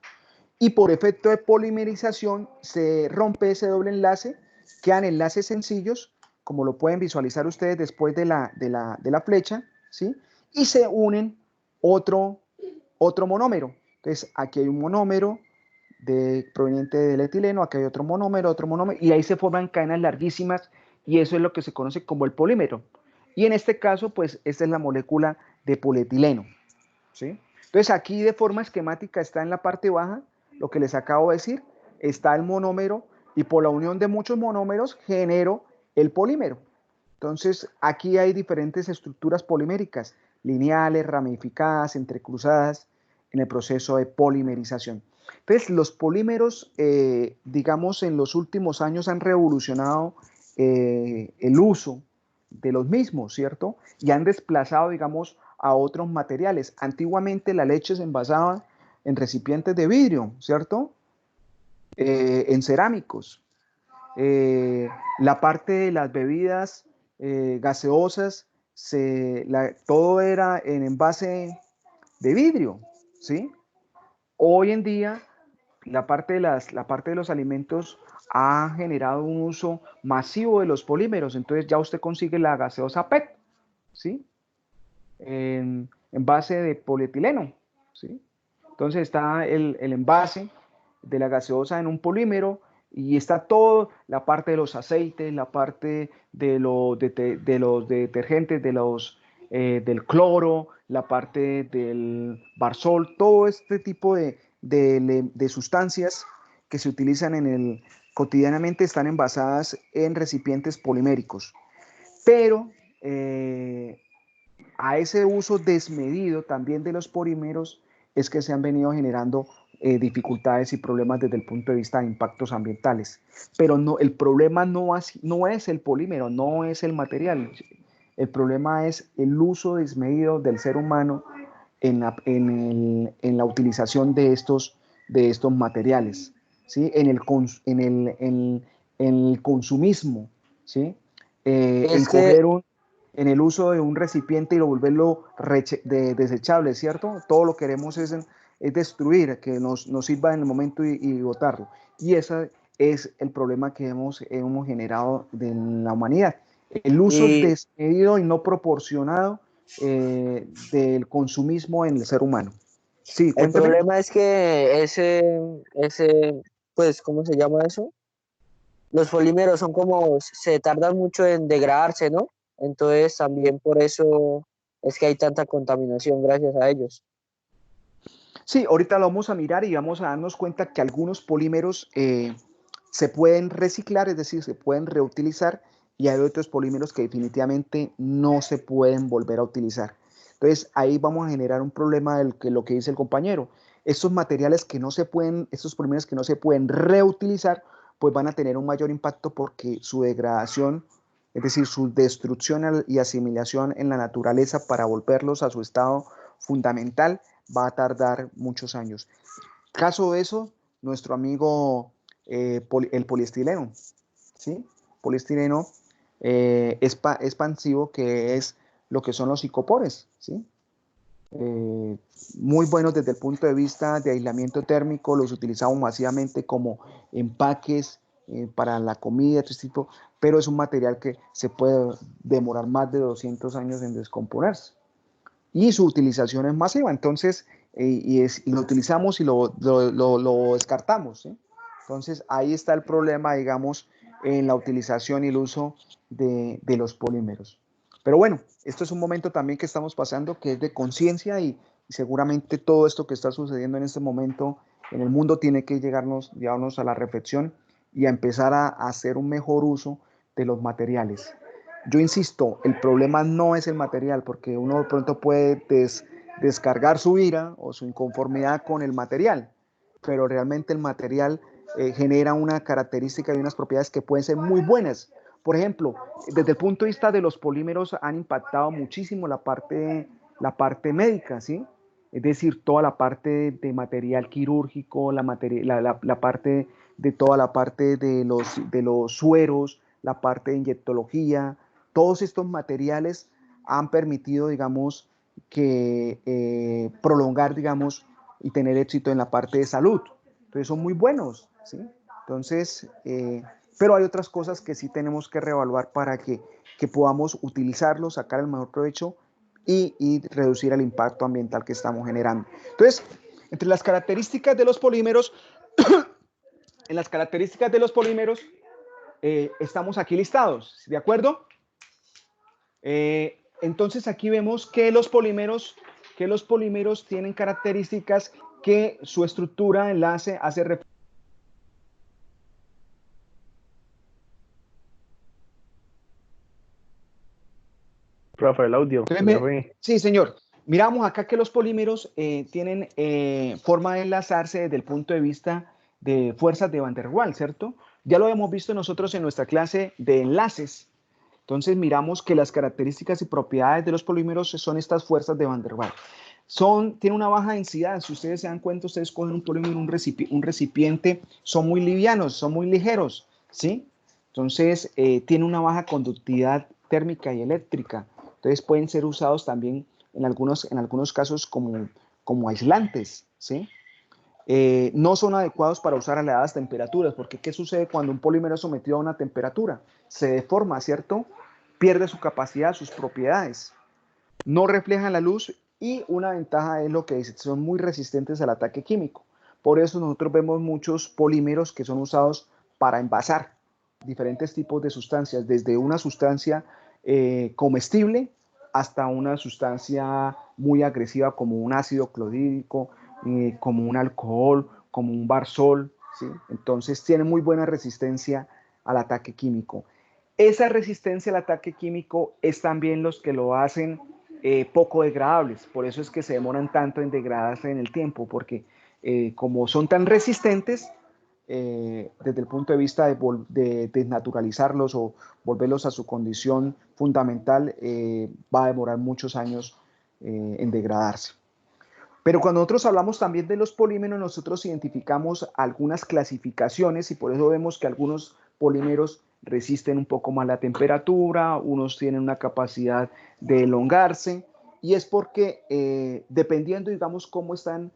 y por efecto de polimerización se rompe ese doble enlace, quedan enlaces sencillos, como lo pueden visualizar ustedes después de la flecha, ¿sí? Y se unen otro monómero. Entonces, aquí hay un monómero proveniente del etileno, aquí hay otro monómero, y ahí se forman cadenas larguísimas, y eso es lo que se conoce como el polímero. Y en este caso, pues, esta es la molécula de polietileno, ¿sí? Entonces, aquí de forma esquemática está en la parte baja lo que les acabo de decir, está el monómero, y por la unión de muchos monómeros genero el polímero. Entonces, aquí hay diferentes estructuras poliméricas, lineales, ramificadas, entrecruzadas, en el proceso de polimerización. Entonces, los polímeros, digamos, en los últimos años han revolucionado el uso de los mismos, ¿cierto? Y han desplazado, digamos, a otros materiales. Antiguamente la leche se envasaba en recipientes de vidrio, ¿cierto? En cerámicos. La parte de las bebidas gaseosas, todo era en envase de vidrio, ¿sí? Hoy en día, la parte de los alimentos ha generado un uso masivo de los polímeros. Entonces ya usted consigue la gaseosa PET, ¿sí? En base de polietileno, ¿sí? Entonces está el envase de la gaseosa en un polímero, y está todo, la parte de los aceites, la parte de los detergentes, del cloro, la parte del barsol, todo este tipo de sustancias que se utilizan cotidianamente están envasadas en recipientes poliméricos. Pero a ese uso desmedido también de los polímeros es que se han venido generando dificultades y problemas desde el punto de vista de impactos ambientales. Pero no, el problema no es el polímero, no es el material. El problema es el uso desmedido del ser humano en la utilización de estos materiales, ¿sí? En el consumismo, ¿sí? Es que, En el uso de un recipiente y volverlo desechable, ¿cierto? Todo lo que queremos es destruir, que nos sirva en el momento y botarlo. Y ese es el problema que hemos generado en la humanidad. El uso y desmedido y no proporcionado del consumismo en el ser humano. Sí, el cuéntame. problema es que pues, ¿cómo se llama eso? Los polímeros son como, se tardan mucho en degradarse, ¿no? Entonces también por eso es que hay tanta contaminación gracias a ellos. Sí, ahorita lo vamos a mirar y vamos a darnos cuenta que algunos polímeros se pueden reciclar, es decir, se pueden reutilizar, y hay otros polímeros que definitivamente no se pueden volver a utilizar. Entonces ahí vamos a generar un problema lo que dice el compañero. Estos materiales que no se pueden, estos polímeros que no se pueden reutilizar, pues van a tener un mayor impacto porque su degradación, es decir, su destrucción y asimilación en la naturaleza para volverlos a su estado fundamental, va a tardar muchos años. Caso de eso, nuestro amigo el poliestireno, ¿sí? Poliestireno expansivo, que es lo que son los icopores, ¿sí? Muy buenos desde el punto de vista de aislamiento térmico, los utilizamos masivamente como empaques para la comida, este tipo, pero es un material que se puede demorar más de 200 años en descomponerse y su utilización es masiva, entonces, y lo utilizamos y lo descartamos, ¿sí? Entonces, ahí está el problema, digamos, en la utilización y el uso de los polímeros. Pero bueno, esto es un momento también que estamos pasando que es de conciencia y seguramente todo esto que está sucediendo en este momento en el mundo tiene que llevarnos a la reflexión y a empezar a hacer un mejor uso de los materiales. Yo insisto, el problema no es el material, porque uno de pronto puede descargar su ira o su inconformidad con el material, pero realmente el material genera una característica y unas propiedades que pueden ser muy buenas. Por ejemplo, desde el punto de vista de los polímeros han impactado muchísimo la parte médica, ¿sí? Es decir, toda la parte de material quirúrgico, la parte de toda la parte de los sueros, la parte de inyectología, todos estos materiales han permitido, digamos, que prolongar, digamos, y tener éxito en la parte de salud. Entonces son muy buenos, ¿sí? Entonces, pero hay otras cosas que sí tenemos que reevaluar para que podamos utilizarlos, sacar el mejor provecho y reducir el impacto ambiental que estamos generando. Entonces, entre las características de los polímeros, en las características de los polímeros, estamos aquí listados, ¿de acuerdo? Entonces aquí vemos que los polímeros tienen características que su estructura, enlace, hace referencia. Profe, el audio. Sí, señor. Miramos acá que los polímeros tienen forma de enlazarse desde el punto de vista de fuerzas de Van der Waals, ¿cierto? Ya lo hemos visto nosotros en nuestra clase de enlaces. Entonces miramos que las características y propiedades de los polímeros son estas fuerzas de Van der Waals. Tiene una baja densidad. Si ustedes se dan cuenta, ustedes cogen un polímero, un recipiente, son muy livianos, son muy ligeros, ¿sí? Entonces tiene una baja conductividad térmica y eléctrica. Entonces pueden ser usados también en algunos casos como aislantes, ¿sí? No son adecuados para usar a elevadas temperaturas, porque ¿qué sucede cuando un polímero es sometido a una temperatura? Se deforma, ¿cierto? Pierde su capacidad, sus propiedades. No reflejan la luz y una ventaja es lo que dice, son muy resistentes al ataque químico. Por eso nosotros vemos muchos polímeros que son usados para envasar diferentes tipos de sustancias, desde una sustancia comestible hasta una sustancia muy agresiva como un ácido clorhídrico, como un alcohol, como un barsol, ¿sí? Entonces tiene muy buena resistencia al ataque químico. Esa resistencia al ataque químico es también los que lo hacen poco degradables, por eso es que se demoran tanto en degradarse en el tiempo, porque como son tan resistentes, desde el punto de vista de desnaturalizarlos o volverlos a su condición fundamental, va a demorar muchos años en degradarse. Pero cuando nosotros hablamos también de los polímeros, nosotros identificamos algunas clasificaciones y por eso vemos que algunos polímeros resisten un poco más la temperatura, unos tienen una capacidad de elongarse, y es porque dependiendo, digamos, cómo están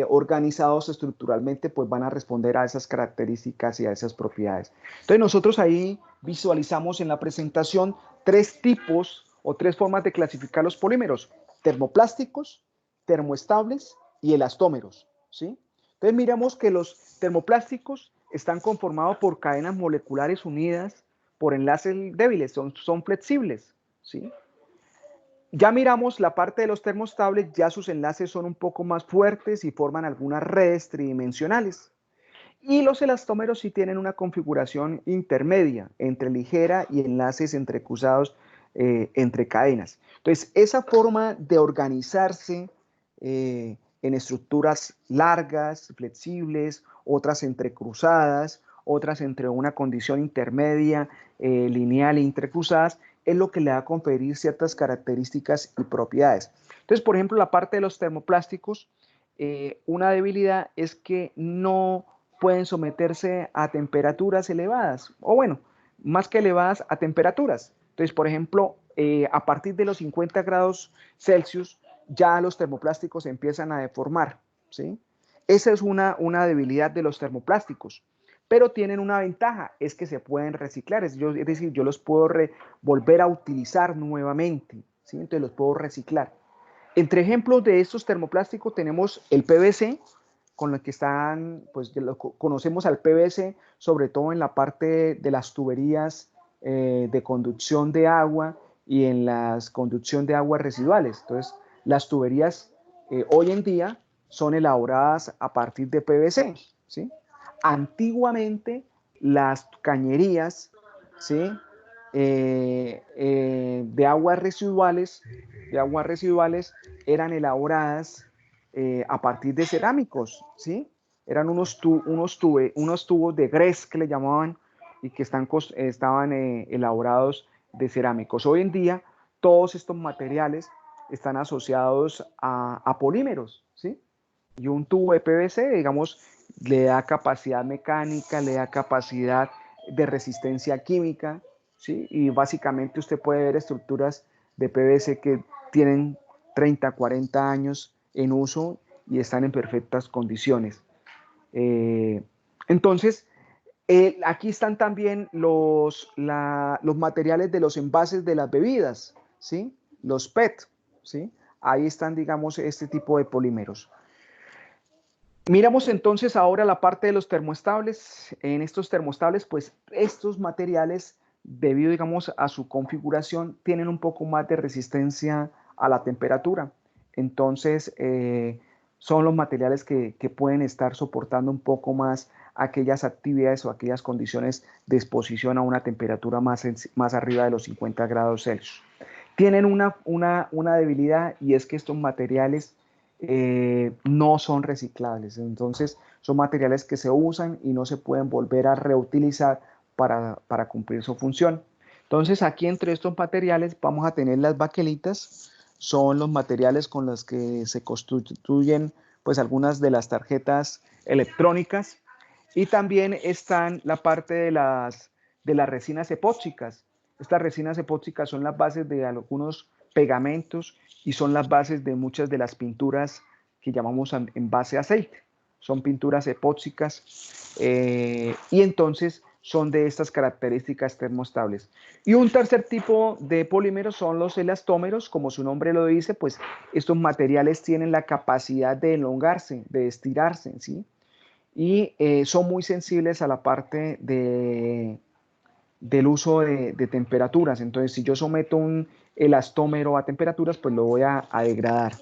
organizados estructuralmente, pues van a responder a esas características y a esas propiedades. Entonces nosotros ahí visualizamos en la presentación tres tipos o tres formas de clasificar los polímeros: termoplásticos, termoestables y elastómeros, ¿sí? Entonces miramos que los termoplásticos están conformados por cadenas moleculares unidas por enlaces débiles, son flexibles, ¿sí? Ya miramos la parte de los termoestables, ya sus enlaces son un poco más fuertes y forman algunas redes tridimensionales. Y los elastómeros sí tienen una configuración intermedia entre ligera y enlaces entrecruzados entre cadenas. Entonces, esa forma de organizarse en estructuras largas, flexibles, otras entrecruzadas, otras entre una condición intermedia, lineal e entrecruzadas, es lo que le va a conferir ciertas características y propiedades. Entonces, por ejemplo, la parte de los termoplásticos, una debilidad es que no pueden someterse a temperaturas elevadas, o bueno, más que elevadas, a temperaturas. Entonces, por ejemplo, a partir de los 50 grados Celsius, ya los termoplásticos se empiezan a deformar, ¿sí? Esa es una debilidad de los termoplásticos, pero tienen una ventaja, es que se pueden reciclar, es decir, yo los puedo volver a utilizar nuevamente, ¿sí? Entonces los puedo reciclar. Entre ejemplos de estos termoplásticos tenemos el PVC, con lo que están, pues conocemos al PVC, sobre todo en la parte de las tuberías de conducción de agua y en la conducción de aguas residuales. Entonces, las tuberías hoy en día son elaboradas a partir de PVC, ¿sí? Antiguamente, las cañerías, ¿sí? De aguas residuales eran elaboradas a partir de cerámicos, ¿sí? Eran unos tubos de grés que le llamaban y que estaban elaborados de cerámicos. Hoy en día, todos estos materiales están asociados a polímeros, ¿sí? Y un tubo de PVC, digamos, le da capacidad mecánica, le da capacidad de resistencia química, ¿sí? Y básicamente usted puede ver estructuras de PVC que tienen 30, 40 años en uso y están en perfectas condiciones. Entonces, aquí están también los materiales de los envases de las bebidas, ¿sí? Los PET, ¿sí? Ahí están, digamos, este tipo de polímeros. Miramos entonces ahora la parte de los termoestables. En estos termoestables, pues estos materiales, debido, digamos, a su configuración, tienen un poco más de resistencia a la temperatura. Entonces, son los materiales que pueden estar soportando un poco más aquellas actividades o aquellas condiciones de exposición a una temperatura más arriba de los 50 grados Celsius. Tienen una debilidad, y es que estos materiales no son reciclables. Entonces, son materiales que se usan y no se pueden volver a reutilizar para cumplir su función. Entonces, aquí entre estos materiales vamos a tener las baquelitas. Son los materiales con los que se constituyen pues algunas de las tarjetas electrónicas, y también están la parte de las resinas epóxicas. Estas resinas epóxicas son las bases de algunos pegamentos y son las bases de muchas de las pinturas que llamamos en base a aceite. Son pinturas epóxicas y entonces son de estas características termoestables. Y un tercer tipo de polímeros son los elastómeros. Como su nombre lo dice, pues estos materiales tienen la capacidad de elongarse, de estirarse, ¿sí? Y son muy sensibles a la parte del uso de temperaturas. Entonces, si yo someto un elastómero a temperaturas, pues lo voy a degradar.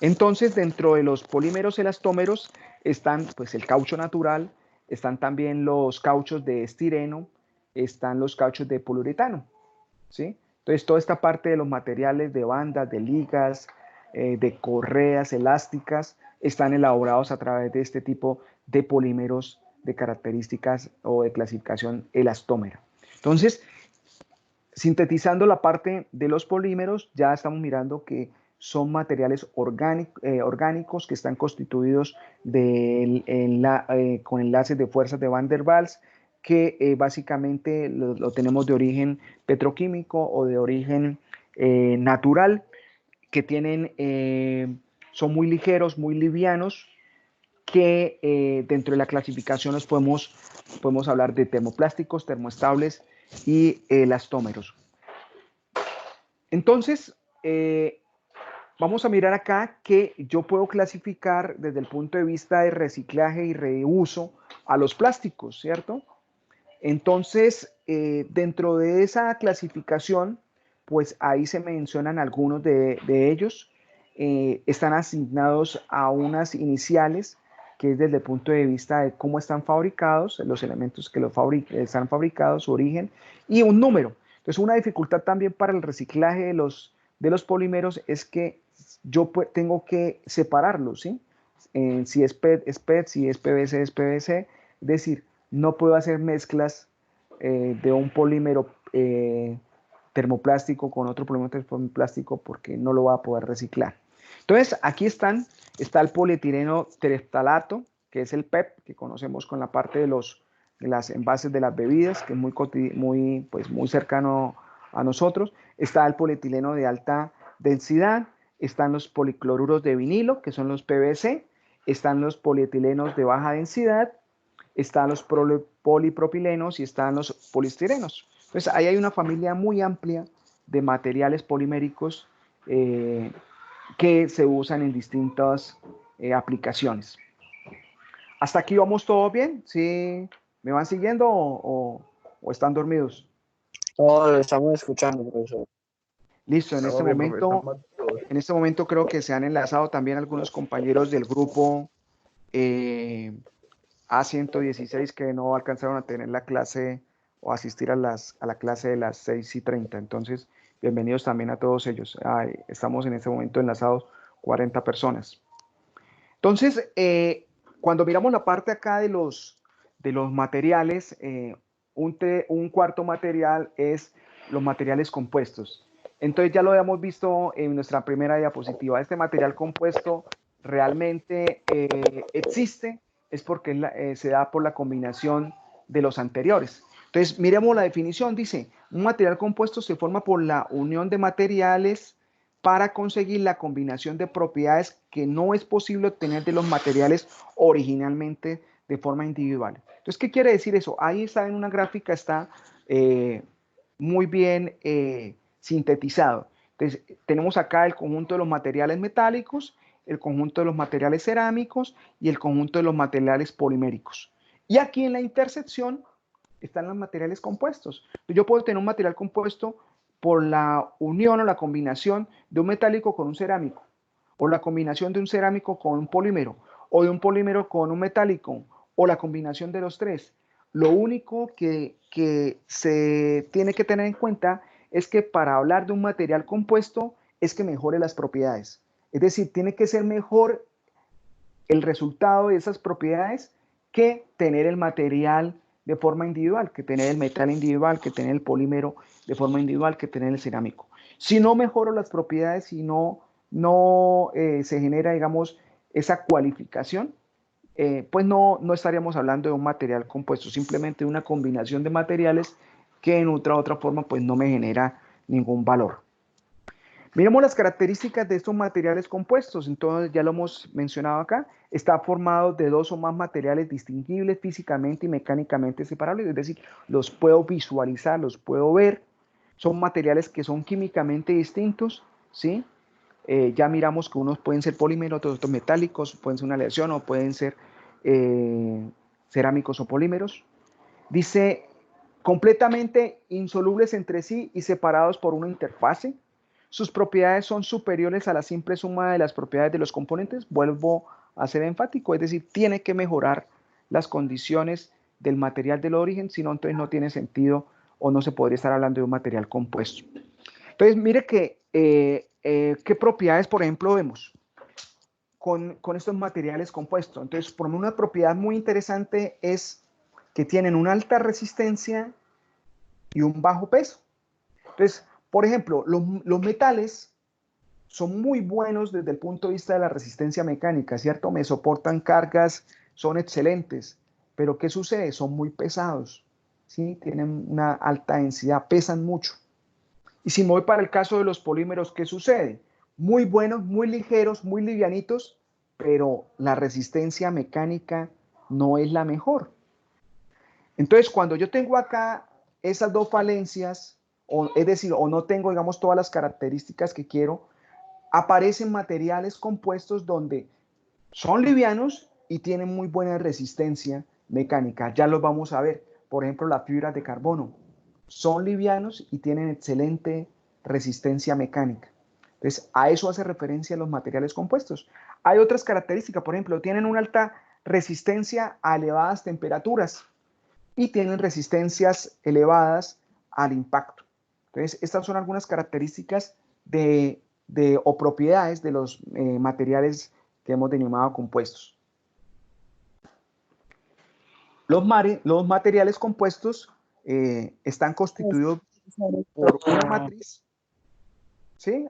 Entonces, dentro de los polímeros elastómeros están pues el caucho natural, están también los cauchos de estireno, están los cauchos de poliuretano, ¿sí? Entonces, toda esta parte de los materiales de bandas, de ligas, de correas elásticas, están elaborados a través de este tipo de polímeros de características o de clasificación elastómera. Entonces, sintetizando la parte de los polímeros, ya estamos mirando que son materiales orgánicos que están constituidos con enlaces de fuerzas de Van der Waals, que básicamente lo tenemos de origen petroquímico o de origen natural, que son muy ligeros, muy livianos, que dentro de la clasificación podemos hablar de termoplásticos, termoestables y elastómeros. Entonces, vamos a mirar acá que yo puedo clasificar desde el punto de vista de reciclaje y reuso a los plásticos, ¿cierto? Entonces, dentro de esa clasificación, pues ahí se mencionan algunos de ellos. Están asignados a unas iniciales, que es desde el punto de vista de cómo están fabricados, los elementos que están fabricados, su origen, y un número. Entonces, una dificultad también para el reciclaje de los polímeros es que yo tengo que separarlos, ¿sí? Si es PET, es PET, si es PVC, es PVC. Es decir, no puedo hacer mezclas de un polímero termoplástico con otro polímero termoplástico porque no lo va a poder reciclar. Entonces, aquí está el polietileno tereftalato, que es el PEP, que conocemos con la parte de las envases de las bebidas, que es muy cercano a nosotros. Está el polietileno de alta densidad, están los policloruros de vinilo, que son los PVC, están los polietilenos de baja densidad, están los polipropilenos y están los poliestirenos. Entonces, ahí hay una familia muy amplia de materiales poliméricos que se usan en distintas aplicaciones. ¿Hasta aquí vamos todo bien? ¿Sí me van siguiendo o están dormidos? Todos lo estamos escuchando, profesor. Listo, en este momento creo que se han enlazado también algunos compañeros del grupo A116 que no alcanzaron a tener la clase o asistir a la clase de las 6:30. Entonces, bienvenidos también a todos ellos. Estamos en este momento enlazados 40 personas. Entonces, cuando miramos la parte acá de los materiales, un cuarto material es los materiales compuestos. Entonces ya lo habíamos visto en nuestra primera diapositiva. Este material compuesto realmente existe, es porque se da por la combinación de los anteriores. Entonces, miremos la definición. Dice, un material compuesto se forma por la unión de materiales para conseguir la combinación de propiedades que no es posible obtener de los materiales originalmente de forma individual. Entonces, ¿qué quiere decir eso? Ahí está en una gráfica, está muy bien sintetizado. Entonces, tenemos acá el conjunto de los materiales metálicos, el conjunto de los materiales cerámicos y el conjunto de los materiales poliméricos. Y aquí en la intersección están los materiales compuestos. Yo puedo tener un material compuesto por la unión o la combinación de un metálico con un cerámico, o la combinación de un cerámico con un polímero, o de un polímero con un metálico, o la combinación de los tres. Lo único que se tiene que tener en cuenta es que para hablar de un material compuesto es que mejore las propiedades. Es decir, tiene que ser mejor el resultado de esas propiedades que tener el material de forma individual, que tener el metal individual, que tener el polímero de forma individual, que tener el cerámico. Si no mejoro las propiedades, si no se genera, digamos, esa cualificación, pues no estaríamos hablando de un material compuesto, simplemente de una combinación de materiales que en otra forma pues no me genera ningún valor. Miremos las características de estos materiales compuestos. Entonces, ya lo hemos mencionado acá, está formado de dos o más materiales distinguibles físicamente y mecánicamente separables, es decir, los puedo visualizar, los puedo ver. Son materiales que son químicamente distintos, ¿sí? Ya miramos que unos pueden ser polímeros, otros metálicos, pueden ser una aleación o pueden ser cerámicos o polímeros. Dice, completamente insolubles entre sí y separados por una interfase. Sus propiedades son superiores a la simple suma de las propiedades de los componentes. Vuelvo a ser enfático, es decir, tiene que mejorar las condiciones del material del origen, si no, entonces no tiene sentido o no se podría estar hablando de un material compuesto. Entonces, mire que, ¿qué propiedades, por ejemplo, vemos? con estos materiales compuestos. Entonces, por una propiedad muy interesante es que tienen una alta resistencia y un bajo peso. Entonces, por ejemplo, los metales son muy buenos desde el punto de vista de la resistencia mecánica, ¿cierto? Me soportan cargas, son excelentes, pero ¿qué sucede? Son muy pesados, ¿sí? Tienen una alta densidad, pesan mucho. Y si me voy para el caso de los polímeros, ¿qué sucede? Muy buenos, muy ligeros, muy livianitos, pero la resistencia mecánica no es la mejor. Entonces, cuando yo tengo acá esas dos falencias, es decir, o no tengo, digamos, todas las características que quiero, aparecen materiales compuestos donde son livianos y tienen muy buena resistencia mecánica. Ya los vamos a ver. Por ejemplo, las fibras de carbono son livianos y tienen excelente resistencia mecánica. Entonces, a eso hace referencia los materiales compuestos. Hay otras características, por ejemplo, tienen una alta resistencia a elevadas temperaturas y tienen resistencias elevadas al impacto. Entonces, estas son algunas características o propiedades de los materiales que hemos denominado compuestos. Los materiales compuestos están constituidos por una matriz. ¿Sí?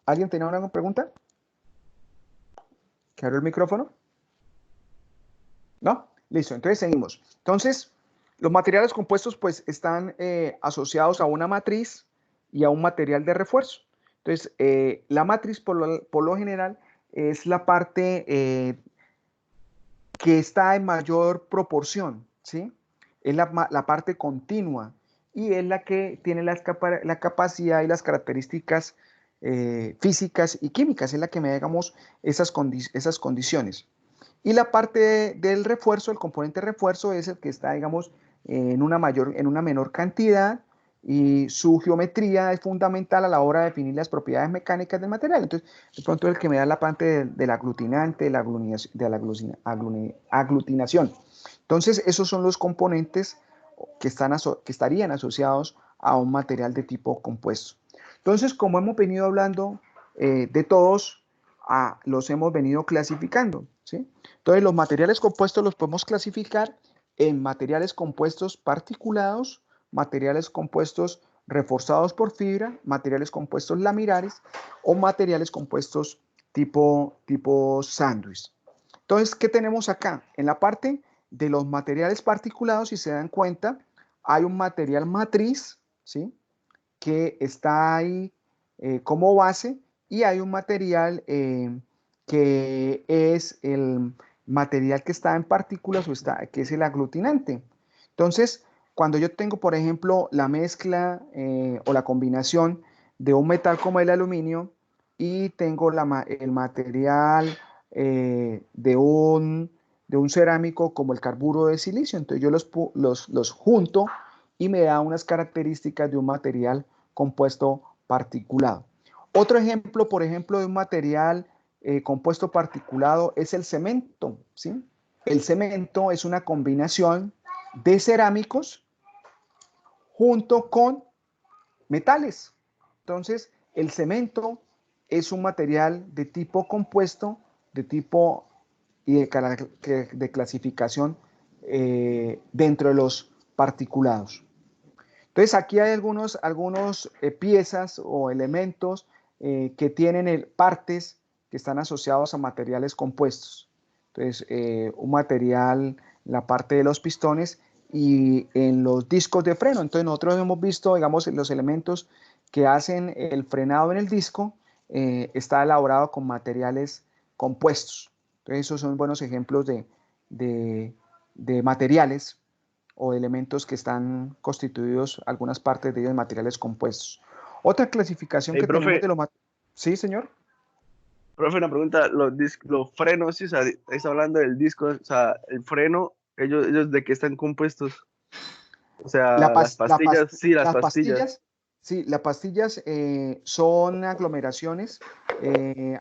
¿Alguien tenía alguna pregunta? ¿Que abrió el micrófono? ¿No? Listo, entonces seguimos. Entonces, los materiales compuestos pues están asociados a una matriz y a un material de refuerzo. Entonces, la matriz por lo general es la parte que está en mayor proporción, ¿sí? Es la parte continua y es la que tiene la capacidad y las características físicas y químicas, es la que me da, digamos, esas condiciones. Y la parte del refuerzo, el componente refuerzo, es el que está, digamos, en una menor cantidad, y su geometría es fundamental a la hora de definir las propiedades mecánicas del material. Entonces, de pronto el que me da la parte del aglutinante, de la aglutinación. Entonces, esos son los componentes que estarían asociados a un material de tipo compuesto. Entonces, como hemos venido hablando de todos, los hemos venido clasificando, ¿sí? Entonces, los materiales compuestos los podemos clasificar en materiales compuestos particulados, materiales compuestos reforzados por fibra, materiales compuestos laminares o materiales compuestos tipo sándwich. Entonces, ¿qué tenemos acá? En la parte de los materiales particulados, si se dan cuenta, hay un material matriz, ¿sí? Que está ahí como base, y hay un material que es el material que está en partículas, que es el aglutinante. Entonces, cuando yo tengo, por ejemplo, la mezcla o la combinación de un metal como el aluminio y tengo el material de un cerámico como el carburo de silicio, entonces yo los junto y me da unas características de un material compuesto particulado. Otro ejemplo, por ejemplo, de un material compuesto particulado es el cemento, ¿sí? El cemento es una combinación de cerámicos junto con metales. Entonces, el cemento es un material de tipo compuesto, de tipo y de clasificación dentro de los particulados. Entonces, aquí hay algunos piezas o elementos que tienen partes que están asociados a materiales compuestos. Entonces, un material, la parte de los pistones y en los discos de freno. Entonces, nosotros hemos visto, digamos, los elementos que hacen el frenado en el disco, está elaborado con materiales compuestos. Entonces, esos son buenos ejemplos de materiales o elementos que están constituidos, algunas partes de ellos, de materiales compuestos. Otra clasificación que profe, tenemos de los materiales. ¿Sí, señor? Profe, una pregunta, los frenos, ¿sí? O sea, está hablando del disco, o sea, el freno, ellos de qué están compuestos. O sea, las pastillas, sí, las pastillas. Sí, las pastillas son aglomeraciones,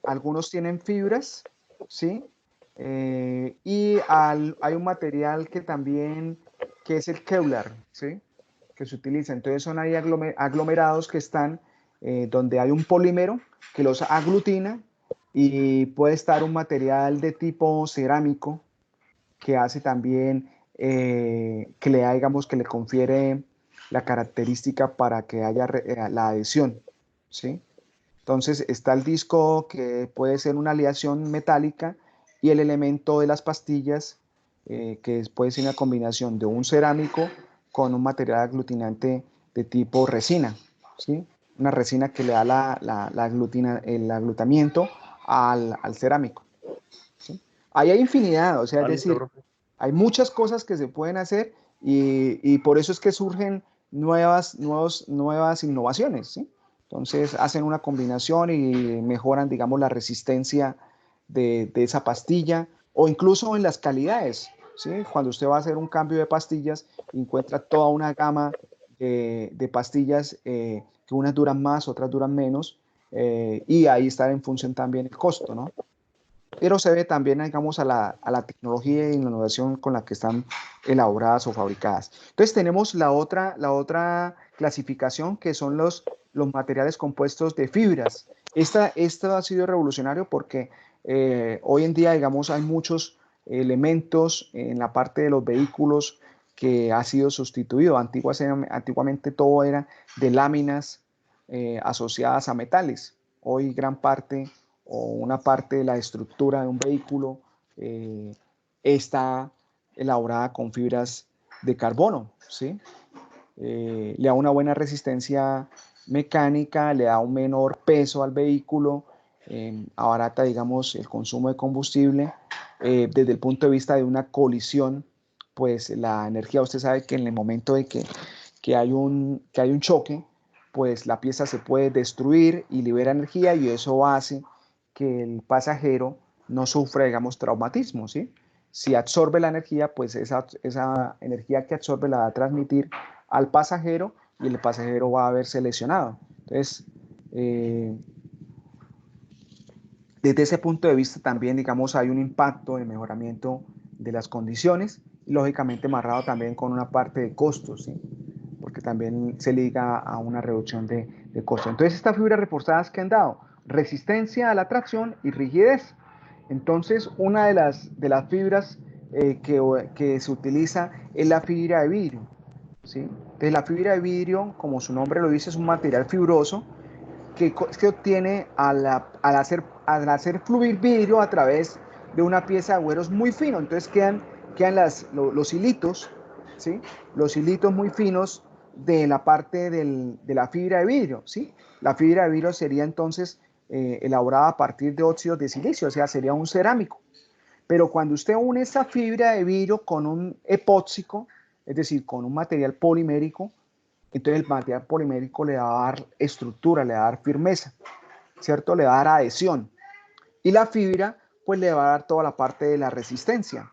algunos tienen fibras, ¿sí? Y hay un material que también, que es el Kevlar, ¿sí? Que se utiliza. Entonces son ahí aglomerados que están donde hay un polímero que los aglutina y puede estar un material de tipo cerámico que hace también, que le da, digamos, que le confiere la característica para que haya la adhesión, ¿sí? Entonces está el disco que puede ser una aleación metálica y el elemento de las pastillas, que puede ser una combinación de un cerámico con un material aglutinante de tipo resina, ¿sí? Una resina que le da el aglutamiento al cerámico, ¿sí? Ahí hay infinidad, o sea, es Listo, decir, profe. hay muchas cosas que se pueden hacer y por eso es que surgen nuevas innovaciones, ¿sí? Entonces hacen una combinación y mejoran, digamos, la resistencia de esa pastilla o incluso en las calidades, ¿sí? Cuando usted va a hacer un cambio de pastillas, encuentra toda una gama de pastillas, que unas duran más, otras duran menos, y ahí está en función también el costo, ¿no? Pero se ve también, digamos, a la tecnología y la innovación con la que están elaboradas o fabricadas. Entonces tenemos la otra clasificación, que son los materiales compuestos de fibras. Esto ha sido revolucionario porque hoy en día, digamos, hay muchos elementos en la parte de los vehículos que ha sido sustituido. Antiguamente todo era de láminas asociadas a metales. Hoy gran parte o una parte de la estructura de un vehículo está elaborada con fibras de carbono, ¿sí? Le da una buena resistencia mecánica, le da un menor peso al vehículo, abarata, digamos, el consumo de combustible. Desde el punto de vista de una colisión, pues la energía, usted sabe que en el momento de que hay un choque, pues la pieza se puede destruir y libera energía y eso hace que el pasajero no sufra, digamos, traumatismo, ¿sí? Si absorbe la energía, pues esa energía que absorbe la va a transmitir al pasajero y el pasajero va a verse lesionado. Entonces, desde ese punto de vista también, digamos, hay un impacto en el mejoramiento de las condiciones y lógicamente amarrado también con una parte de costos, ¿sí? Porque también se liga a una reducción de costos. Entonces, estas fibras reforzadas que han dado resistencia a la tracción y rigidez. Entonces, una de las fibras que se utiliza es la fibra de vidrio, ¿sí? Entonces, la fibra de vidrio, como su nombre lo dice, es un material fibroso que obtiene al hacer fluir vidrio a través de una pieza de agüeros muy fino. Entonces quedan los hilitos, ¿sí? Los hilitos muy finos de la parte de la fibra de vidrio, ¿sí? La fibra de vidrio sería entonces elaborada a partir de óxidos de silicio, o sea, sería un cerámico. Pero cuando usted une esa fibra de vidrio con un epóxico, es decir, con un material polimérico, entonces el material polimérico le va a dar estructura, le va a dar firmeza, ¿cierto? Le va a dar adhesión. Y la fibra, pues le va a dar toda la parte de la resistencia.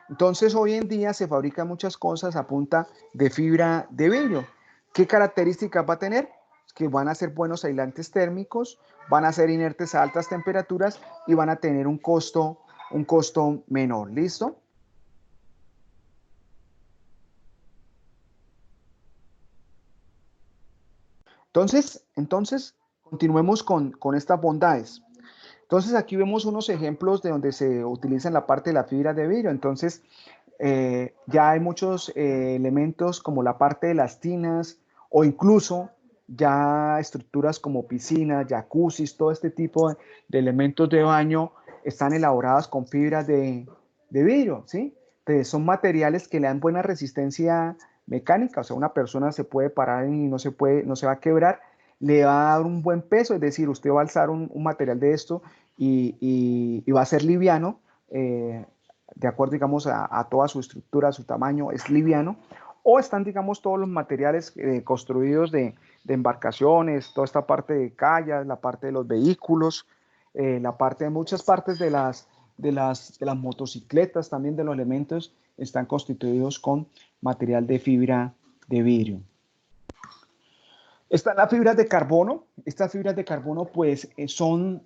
Entonces hoy en día se fabrican muchas cosas a punta de fibra de vidrio. ¿Qué características va a tener? Que van a ser buenos aislantes térmicos, van a ser inertes a altas temperaturas y van a tener un costo menor. ¿Listo? Entonces continuemos con estas bondades. Entonces aquí vemos unos ejemplos de donde se utiliza en la parte de la fibra de vidrio. Entonces ya hay muchos elementos como la parte de las tinas o incluso ya estructuras como piscinas, jacuzzis, todo este tipo de elementos de baño están elaboradas con fibras de vidrio, ¿sí? Entonces son materiales que le dan buena resistencia mecánica, o sea, una persona se puede parar y no se va a quebrar, le va a dar un buen peso, es decir, usted va a alzar un material de esto y va a ser liviano, de acuerdo, digamos, a toda su estructura, a su tamaño, es liviano, o están, digamos, todos los materiales construidos de embarcaciones, toda esta parte de callas, la parte de los vehículos, la parte de muchas partes de las motocicletas, también de los elementos, están constituidos con material de fibra de vidrio. Están las fibras de carbono. Estas fibras de carbono, pues, son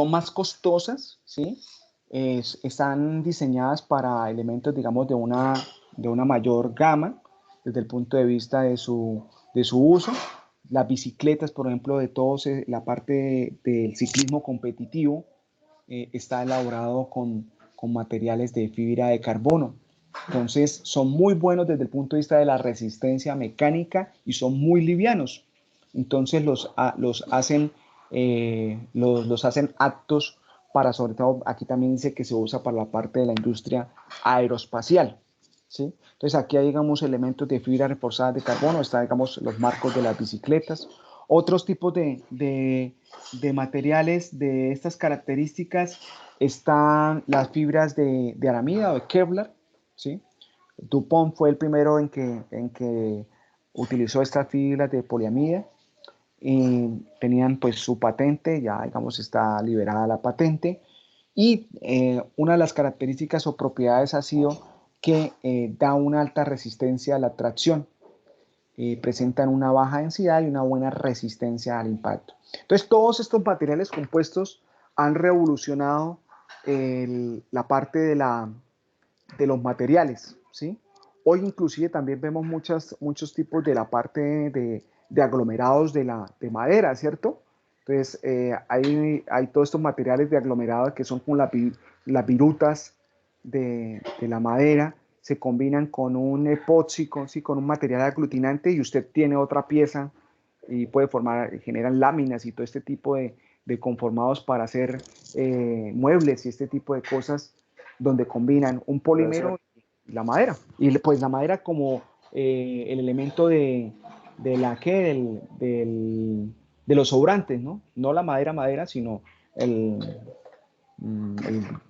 más costosas, ¿sí? Están diseñadas para elementos, digamos, de una mayor gama desde el punto de vista de su uso. las bicicletas, por ejemplo, de todos, la parte del ciclismo competitivo está elaborado con materiales de fibra de carbono. Entonces, son muy buenos desde el punto de vista de la resistencia mecánica y son muy livianos. Entonces, los hacen aptos para, sobre todo, aquí también dice que se usa para la parte de la industria aeroespacial, ¿sí? Entonces, aquí hay, digamos, elementos de fibra reforzada de carbono, está, digamos, los marcos de las bicicletas. Otros tipos de materiales de estas características están las fibras de aramida o de Kevlar, ¿sí? DuPont fue el primero en que utilizó estas fibras de poliamida y tenían pues su patente, ya digamos está liberada la patente, y una de las características o propiedades ha sido que da una alta resistencia a la tracción, presentan una baja densidad y una buena resistencia al impacto. Entonces todos estos materiales compuestos han revolucionado la parte de los materiales, ¿sí? Hoy inclusive también vemos muchos tipos de la parte de aglomerados de madera, ¿cierto? Entonces hay todos estos materiales de aglomerados que son como las virutas de la madera, se combinan con un epoxi, con un material aglutinante y usted tiene otra pieza y puede generan láminas y todo este tipo de conformados para hacer muebles y este tipo de cosas donde combinan un polímero y la madera. Y pues la madera como el elemento de los sobrantes, ¿no? No la madera, sino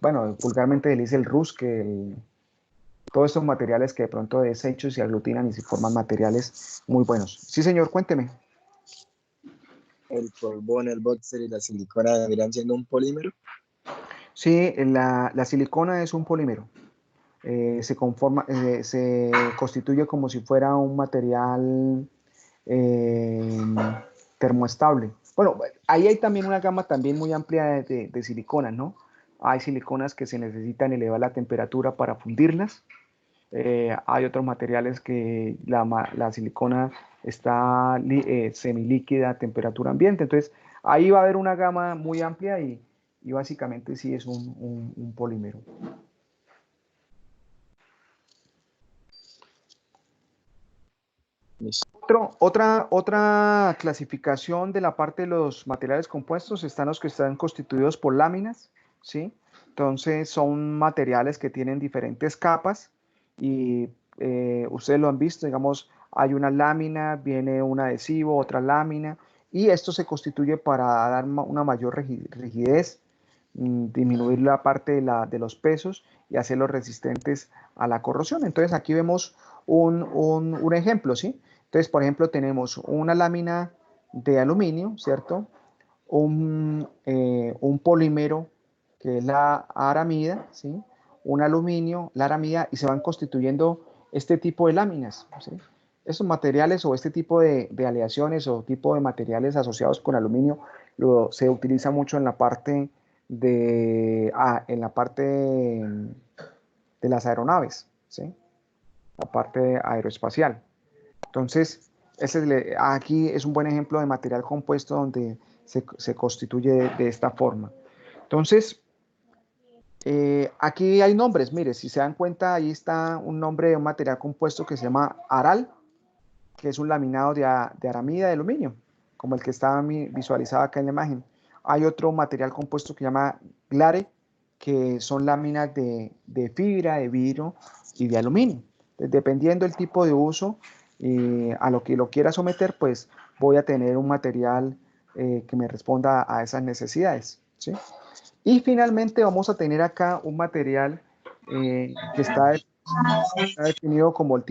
bueno, vulgarmente le dice el rusque, todos estos materiales que de pronto desechos y aglutinan y se forman materiales muy buenos. Sí, señor, cuénteme. ¿El carbón, el bóxer y la silicona deberían siendo un polímero? Sí, la silicona es un polímero. Se constituye como si fuera un material termoestable. Bueno, ahí hay también una gama también muy amplia de siliconas, ¿no? Hay siliconas que se necesitan elevar la temperatura para fundirlas. Hay otros materiales que la silicona está semilíquida a temperatura ambiente. Entonces, ahí va a haber una gama muy amplia y básicamente sí es un polímero. Otra clasificación de la parte de los materiales compuestos están los que están constituidos por láminas, ¿sí? Entonces son materiales que tienen diferentes capas y ustedes lo han visto, digamos, hay una lámina, viene un adhesivo, otra lámina y esto se constituye para dar una mayor rigidez, disminuir la parte de los pesos y hacerlos resistentes a la corrosión. Entonces aquí vemos un ejemplo, ¿sí? Entonces, por ejemplo, tenemos una lámina de aluminio, ¿cierto? Un polímero que es la aramida, ¿sí? Un aluminio, la aramida, y se van constituyendo este tipo de láminas, ¿sí? Esos materiales o este tipo de aleaciones o tipo de materiales asociados con aluminio se utiliza mucho en la parte de las aeronaves, ¿sí? La parte aeroespacial. Entonces, aquí es un buen ejemplo de material compuesto donde se constituye de esta forma. Entonces, aquí hay nombres, mire, si se dan cuenta, ahí está un nombre de un material compuesto que se llama aral, que es un laminado de aramida de aluminio, como el que está visualizado acá en la imagen. Hay otro material compuesto que se llama glare, que son láminas de fibra, de vidrio y de aluminio. Entonces, dependiendo del tipo de uso a lo que lo quiera someter, pues voy a tener un material que me responda a esas necesidades, ¿sí? Y finalmente vamos a tener acá un material que está definido como el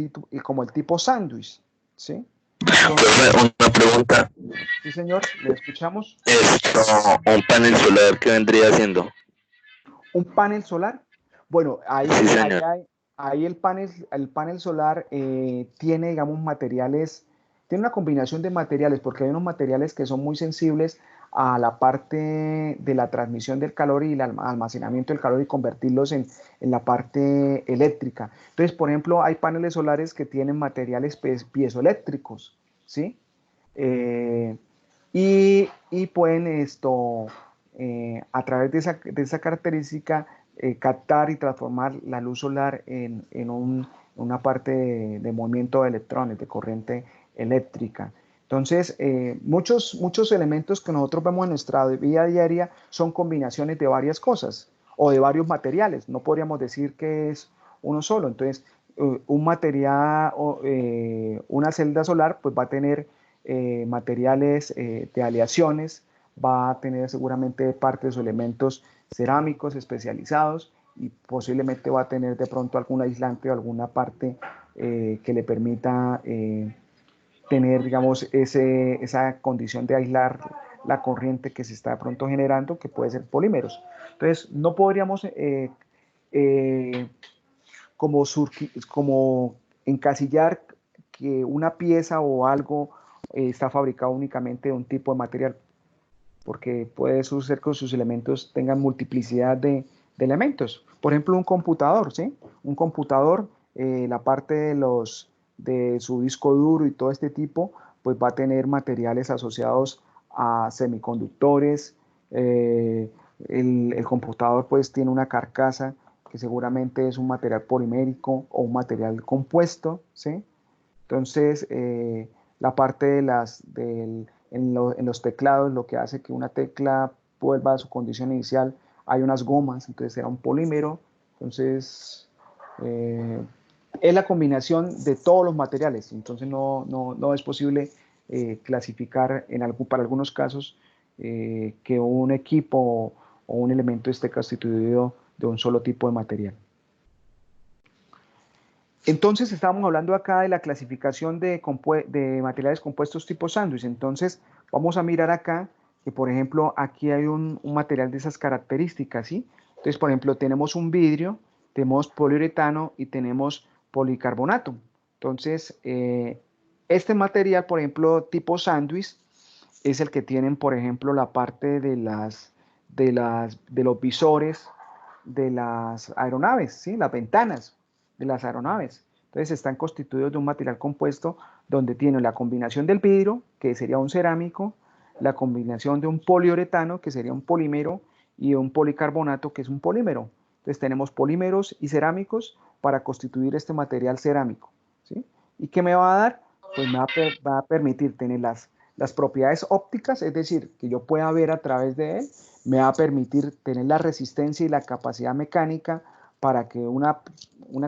tipo sándwich, ¿sí? Entonces, Una pregunta. sí, señor, le escuchamos. Esto, un panel solar que vendría siendo. ¿Un panel solar? Bueno, Sí, señor. ahí el panel solar tiene, digamos, materiales, tiene una combinación de materiales, porque hay unos materiales que son muy sensibles a la parte de la transmisión del calor y el almacenamiento del calor y convertirlos en la parte eléctrica. Entonces, por ejemplo, hay paneles solares que tienen materiales piezoeléctricos, ¿sí? y pueden a través de esa característica captar y transformar la luz solar en una parte de movimiento de electrones, de corriente eléctrica. Entonces, muchos elementos que nosotros vemos en nuestra vida diaria son combinaciones de varias cosas o de varios materiales. No podríamos decir que es uno solo. Entonces, un material, una celda solar, pues va a tener materiales de aleaciones, va a tener seguramente partes o elementos cerámicos especializados y posiblemente va a tener de pronto algún aislante o alguna parte que le permita tener, digamos, esa condición de aislar la corriente que se está de pronto generando, que puede ser polímeros. Entonces, no podríamos eh, como encasillar que una pieza o algo está fabricado únicamente de un tipo de material, porque puede suceder que sus elementos tengan multiplicidad de elementos. Por ejemplo, un computador, ¿sí? Un computador, la parte de su disco duro y todo este tipo, pues va a tener materiales asociados a semiconductores. El computador pues tiene una carcasa que seguramente es un material polimérico o un material compuesto, ¿sí? Entonces, la parte en los teclados, lo que hace que una tecla vuelva a su condición inicial, hay unas gomas, entonces será un polímero. Entonces, es la combinación de todos los materiales, entonces no es posible clasificar para algunos casos que un equipo o un elemento esté constituido de un solo tipo de material. Entonces estamos hablando acá de la clasificación de materiales compuestos tipo sándwich. Entonces vamos a mirar acá que, por ejemplo, aquí hay un material de esas características, ¿sí? Entonces, por ejemplo, tenemos un vidrio, tenemos poliuretano y tenemos policarbonato. Entonces, este material, por ejemplo, tipo sándwich, es el que tienen, por ejemplo, la parte de los visores de las aeronaves, ¿sí? Las ventanas de las aeronaves. Entonces están constituidos de un material compuesto donde tiene la combinación del vidrio, que sería un cerámico, la combinación de un poliuretano, que sería un polímero, y un policarbonato, que es un polímero. Entonces tenemos polímeros y cerámicos para constituir este material cerámico, ¿sí? ¿Y qué me va a dar? Pues va a permitir tener las propiedades ópticas, es decir, que yo pueda ver a través de él, me va a permitir tener la resistencia y la capacidad mecánica para que una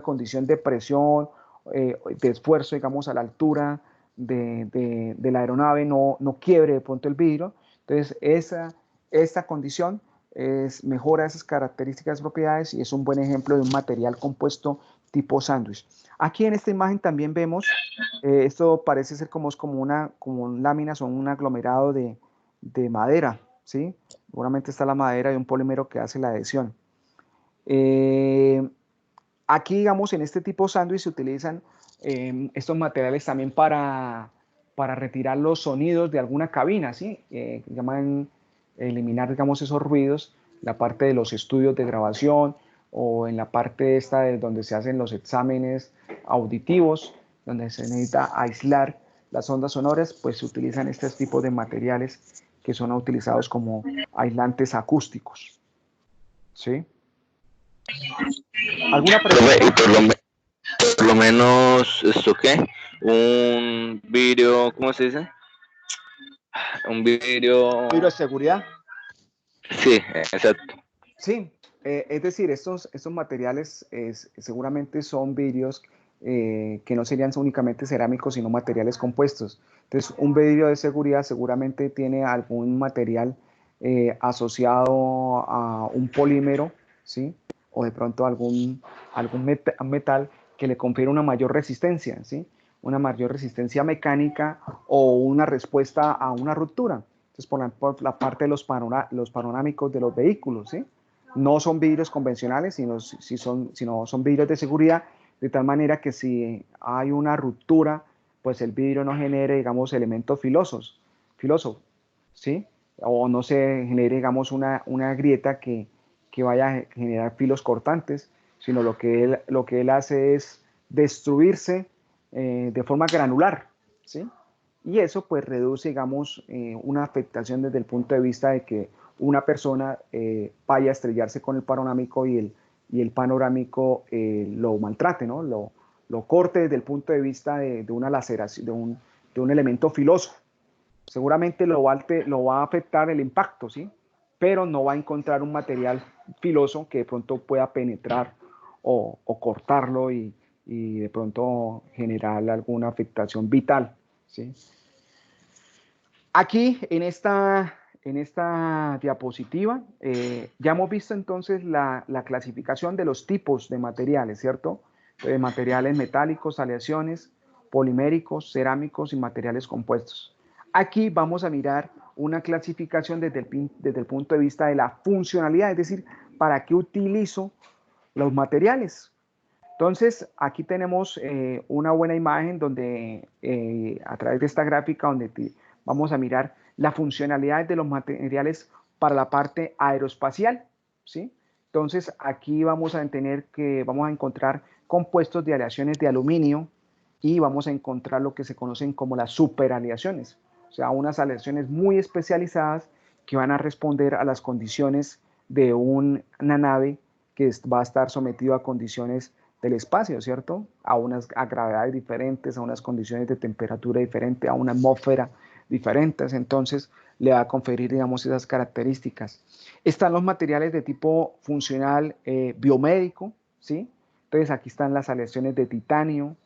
condición de presión, de esfuerzo, digamos, a la altura de la aeronave no quiebre de pronto el vidrio. Entonces, esta condición mejora esas características, propiedades, y es un buen ejemplo de un material compuesto tipo sándwich. Aquí en esta imagen también vemos, esto parece ser como láminas o un aglomerado de madera, ¿sí? Seguramente está la madera y un polímero que hace la adhesión. Aquí, digamos, en este tipo de sándwich se utilizan estos materiales también para retirar los sonidos de alguna cabina, ¿sí? Llaman eliminar, digamos, esos ruidos, la parte de los estudios de grabación o en la parte esta de donde se hacen los exámenes auditivos, donde se necesita aislar las ondas sonoras, pues se utilizan estos tipos de materiales que son utilizados como aislantes acústicos, ¿sí? ¿Alguna pregunta? Y por lo menos, ¿esto qué? Un vidrio, ¿cómo se dice? Un vidrio... ¿Vidrio de seguridad? Sí, exacto. Sí, es decir, estos materiales seguramente son vidrios que no serían únicamente cerámicos, sino materiales compuestos. Entonces, un vidrio de seguridad seguramente tiene algún material asociado a un polímero, ¿sí? O de pronto algún metal que le confiere una mayor resistencia, ¿sí? Una mayor resistencia mecánica o una respuesta a una ruptura. Entonces, por la parte de los panorámicos de los vehículos, ¿sí? No son vidrios convencionales, sino son vidrios de seguridad, de tal manera que si hay una ruptura, pues el vidrio no genere, digamos, elementos filosos, ¿sí? O no se genere, digamos, una grieta que vaya a generar filos cortantes, sino lo que él hace es destruirse de forma granular, ¿sí? y eso pues reduce, digamos, una afectación desde el punto de vista de que una persona vaya a estrellarse con el panorámico y el panorámico lo maltrate, ¿no? Lo corte desde el punto de vista de una laceración, de un elemento filoso. Seguramente lo va a afectar el impacto, ¿sí? Pero no va a encontrar un material filoso que de pronto pueda penetrar o cortarlo y de pronto generar alguna afectación vital, ¿sí? Aquí en esta diapositiva ya hemos visto entonces la clasificación de los tipos de materiales, ¿cierto? Materiales metálicos, aleaciones, poliméricos, cerámicos y materiales compuestos. Aquí vamos a mirar una clasificación desde el punto de vista de la funcionalidad, es decir, ¿para qué utilizo los materiales? Entonces, aquí tenemos una buena imagen donde a través de esta gráfica donde vamos a mirar la funcionalidad de los materiales para la parte aeroespacial, ¿sí? Entonces, aquí vamos a encontrar compuestos de aleaciones de aluminio y vamos a encontrar lo que se conocen como las superaleaciones, o sea, unas aleaciones muy especializadas que van a responder a las condiciones de una nave que va a estar sometido a condiciones del espacio, ¿cierto? A gravedades diferentes, a unas condiciones de temperatura diferentes, a una atmósfera diferentes, entonces le va a conferir, digamos, esas características. Están los materiales de tipo funcional biomédico, ¿sí? Entonces aquí están las aleaciones de titanio,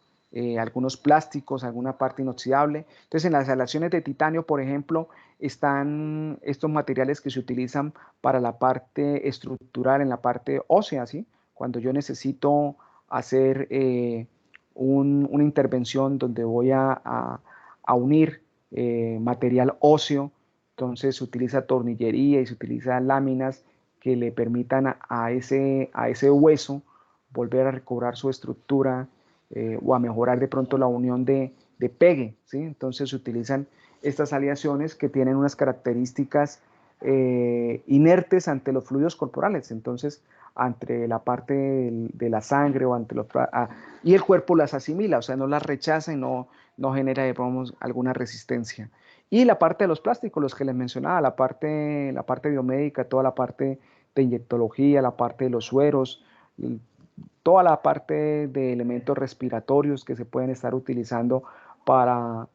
algunos plásticos, alguna parte inoxidable. Entonces en las aleaciones de titanio, por ejemplo, están estos materiales que se utilizan para la parte estructural, en la parte ósea, ¿sí? Cuando yo necesito hacer una intervención donde voy a unir material óseo, entonces se utiliza tornillería y se utilizan láminas que le permitan a ese hueso volver a recobrar su estructura o a mejorar de pronto la unión de pegue, ¿sí? Entonces se utilizan estas aleaciones que tienen unas características inertes ante los fluidos corporales, entonces ante la parte de la sangre o ante y el cuerpo las asimila, o sea, no las rechaza y no genera, digamos, alguna resistencia. Y la parte de los plásticos, los que les mencionaba, la parte biomédica, toda la parte de inyectología, la parte de los sueros, toda la parte de elementos respiratorios que se pueden estar utilizando para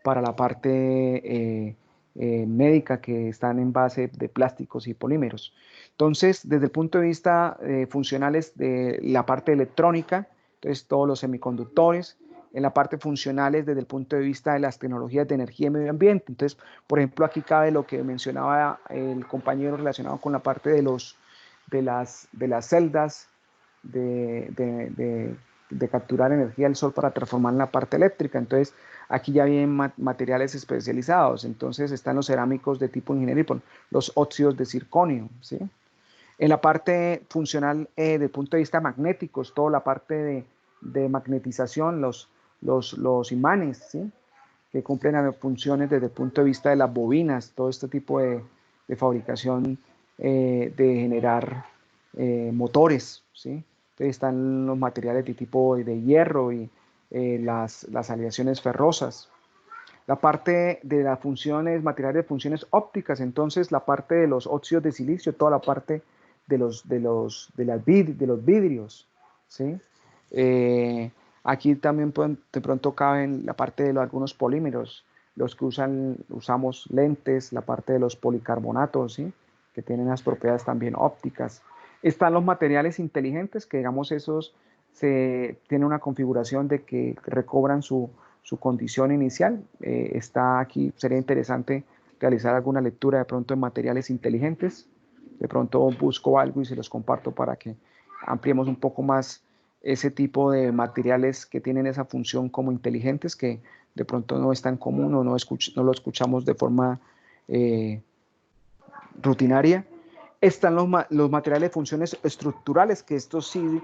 la parte médica, que están en base de plásticos y polímeros. Entonces, desde el punto de vista funcionales de la parte electrónica, entonces todos los semiconductores, en la parte funcionales desde el punto de vista de las tecnologías de energía y medio ambiente. Entonces, por ejemplo, aquí cabe lo que mencionaba el compañero relacionado con la parte de las celdas de capturar energía del sol para transformar en la parte eléctrica. Entonces, aquí ya vienen materiales especializados. Entonces, están los cerámicos de tipo ingeniería, los óxidos de circonio, ¿sí? En la parte funcional, desde el punto de vista magnéticos, toda la parte de magnetización, los imanes, ¿sí? Que cumplen funciones desde el punto de vista de las bobinas, todo este tipo de fabricación de generar motores, ¿sí? Entonces están los materiales de tipo de hierro y las aleaciones ferrosas. La parte de las funciones, materiales de funciones ópticas, entonces la parte de los óxidos de silicio, toda la parte de los vidrios, ¿sí? Aquí también de pronto caben la parte de algunos polímeros, los que usamos lentes, la parte de los policarbonatos, ¿sí? Que tienen las propiedades también ópticas. Están los materiales inteligentes, que digamos esos tienen una configuración de que recobran su condición inicial. Está aquí, sería interesante realizar alguna lectura de pronto en materiales inteligentes. De pronto busco algo y se los comparto para que ampliemos un poco más ese tipo de materiales que tienen esa función como inteligentes, que de pronto no es tan común o no lo escuchamos de forma rutinaria. Están los materiales de funciones estructurales, que estos sí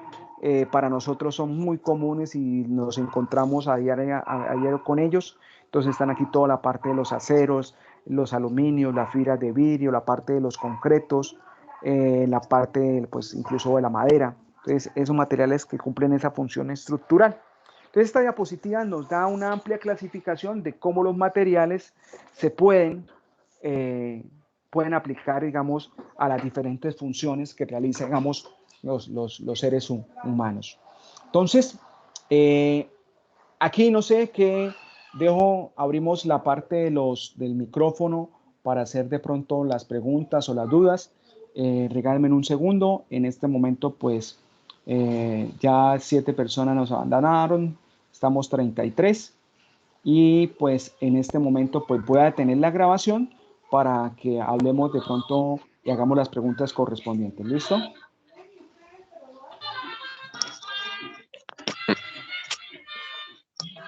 para nosotros son muy comunes y nos encontramos a diario con ellos. Entonces están aquí toda la parte de los aceros, los aluminios, las fibras de vidrio, la parte de los concretos, la parte pues incluso de la madera. Entonces esos materiales que cumplen esa función estructural. Entonces esta diapositiva nos da una amplia clasificación de cómo los materiales se pueden aplicar, digamos, a las diferentes funciones que realizan, digamos, los seres humanos. Entonces, aquí no sé qué abrimos la parte del micrófono para hacer de pronto las preguntas o las dudas. Regálenme un segundo. En este momento, pues, ya 7 personas nos abandonaron. Estamos 33. Y pues en este momento, pues voy a detener la grabación para que hablemos de pronto y hagamos las preguntas correspondientes. ¿Listo?